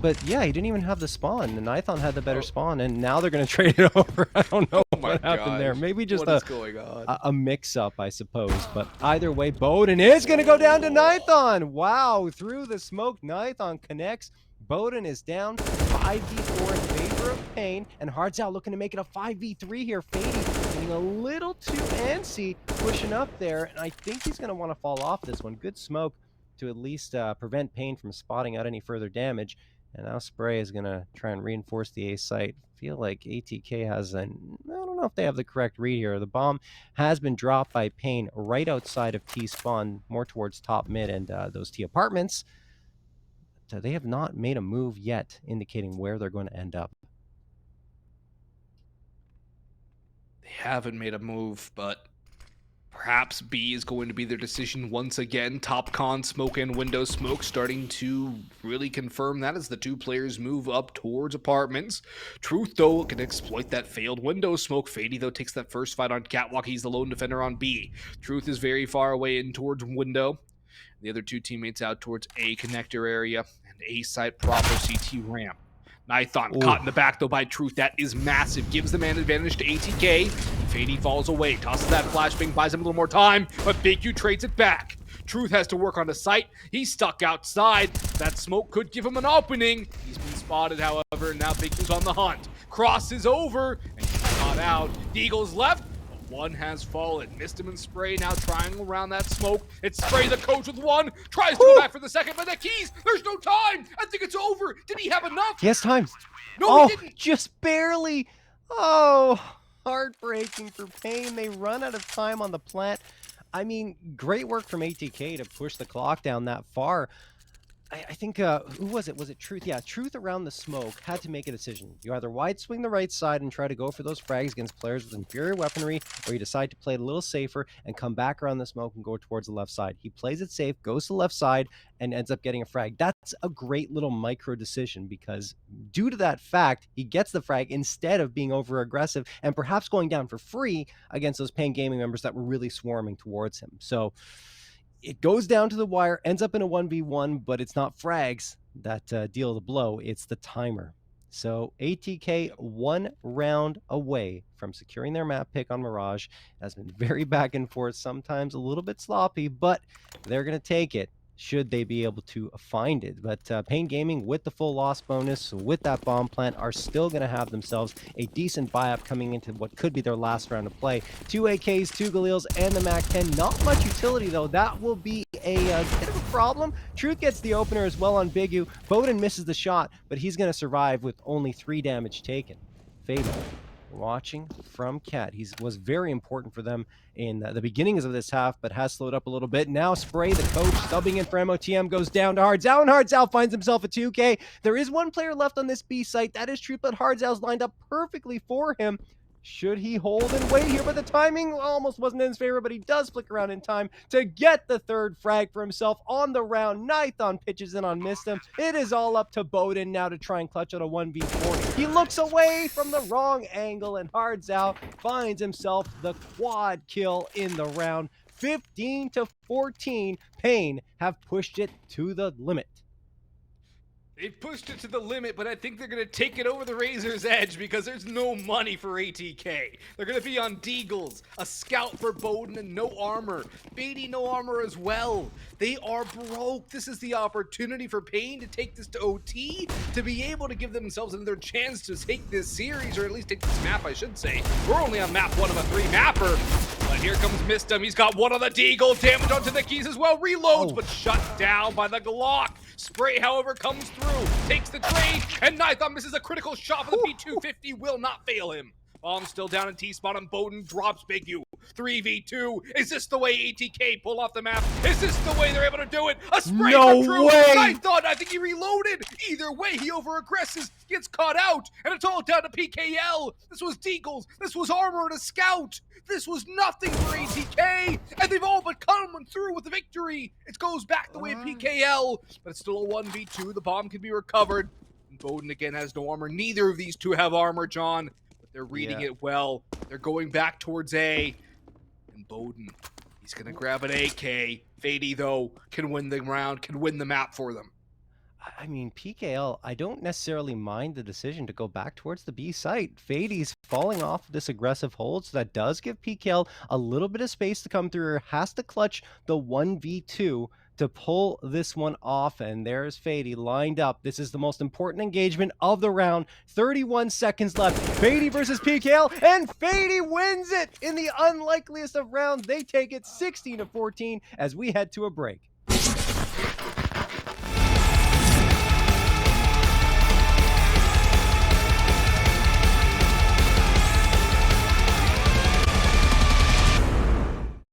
but yeah, he didn't even have the spawn. And Nithon had the better spawn, and now they're going to trade it over. I don't know what happened there. Maybe just a mix-up, I suppose. But either way, paiN is going to go down to Nithon. Wow, through the smoke, Nithon connects. paiN is down 5v4 in favor of paiN, and Hardzal looking to make it a 5v3 here. Fady getting a little too antsy, pushing up there, and I think he's going to want to fall off this one. Good smoke to at least prevent paiN from spotting out any further damage, and now Spray is going to try and reinforce the A site. Feel like ATK has I don't know if they have the correct read here. The bomb has been dropped by paiN right outside of T spawn, more towards top mid and those T apartments. They have not made a move yet, indicating where they're going to end up. They haven't made a move, but perhaps B is going to be their decision once again. Top con smoke and window smoke starting to really confirm that as the 2 players move up towards apartments. Truth, though, can exploit that failed window smoke. Fady, though, takes that first fight on Catwalk. He's the lone defender on B. Truth is very far away in towards window. The other 2 teammates out towards A connector area and A site proper CT ramp. Nithon caught in the back though by Truth. That is massive. Gives the man advantage to ATK. Fady falls away. Tosses that flashbang. Buys him a little more time. But paiN trades it back. Truth has to work on the site. He's stuck outside. That smoke could give him an opening. He's been spotted, however. And now paiN's on the hunt. Crosses over. And he's caught out. Deagle's left. One has fallen. Missed him in Spray. Now trying around that smoke. It's Spray the coach with one. Tries to go back for the second, but the keys. There's no time. I think it's over. Did he have enough? He has time. No, he didn't. Just barely. Oh, heartbreaking for paiN. They run out of time on the plant. I mean, great work from ATK to push the clock down that far. I think, who was it? Was it Truth? Yeah, Truth around the smoke had to make a decision. You either wide swing the right side and try to go for those frags against players with inferior weaponry, or you decide to play it a little safer and come back around the smoke and go towards the left side. He plays it safe, goes to the left side, and ends up getting a frag. That's a great little micro decision, because due to that fact, he gets the frag instead of being over aggressive and perhaps going down for free against those paiN Gaming members that were really swarming towards him. So It goes down to the wire, ends up in a 1v1, but it's not frags that deal the blow, it's the timer. So ATK 1 round away from securing their map pick on Mirage. Has been very back and forth, sometimes a little bit sloppy, but they're going to take it should they be able to find it. But paiN Gaming, with the full loss bonus, with that bomb plant, are still going to have themselves a decent buy-up coming into what could be their last round of play. 2 AKs, 2 Galils, and the MAC-10. Not much utility, though. That will be a bit of a problem. Truth gets the opener as well on Bigu. baiN misses the shot, but he's going to survive with only 3 damage taken. Fatal, watching from Cat. He was very important for them in the beginnings of this half, but has slowed up a little bit. Now Spray, the coach, subbing in for MOTM, goes down to Hardzao, and Hardzao finds himself a 2K. There is one player left on this B site. That is Triplet. Hardzao's lined up perfectly for him. Should he hold and wait here? But the timing almost wasn't in his favor, but he does flick around in time to get the 3rd frag for himself on the round. Nython pitches in on Mistim. It is all up to baiN now to try and clutch out a 1v4. He looks away from the wrong angle, and Hardzao finds himself the quad kill in the round. 15-14, paiN have pushed it to the limit. They've pushed it to the limit, but I think they're going to take it over the razor's edge because there's no money for ATK. They're going to be on Deagles, a scout for baiN, and no armor. faiD no armor as well. They are broke. This is the opportunity for paiN to take this to OT, to be able to give themselves another chance to take this series, or at least take this map, I should say. We're only on map 1 of a 3 mapper. But here comes Mistim. He's got one on the Deagle. Damage onto the keys as well. Reloads, but shut down by the Glock. Spray, however, comes through, takes the trade, and Nython misses a critical shot, but the P250 will not fail him. Bomb still down in T-spot, and baiN drops Bigu. 3v2. Is this the way ATK pull off the map? Is this the way they're able to do it? A spray No for True. way! Nython, I think he reloaded. Either way, he over-aggresses, gets caught out, and it's all down to PKL. This was Deagles. This was armor and a scout. This was nothing for ATK, and they've all but come through with the victory. It goes back the way of PKL, but it's still a 1v2. The bomb can be recovered. And baiN again has no armor. Neither of these two have armor, John. They're reading it well. They're going back towards A. And baiN, he's going to grab an AK. faiD, though, can win the round, can win the map for them. I mean, PKL, I don't necessarily mind the decision to go back towards the B site. faiD's falling off this aggressive hold, so that does give PKL a little bit of space to come through. Has to clutch the 1v2 to pull this one off, and there's faiD lined up. This is the most important engagement of the round. 31 seconds left. faiD versus PKL, and faiD wins it in the unlikeliest of rounds. They take it 16-14 as we head to a break.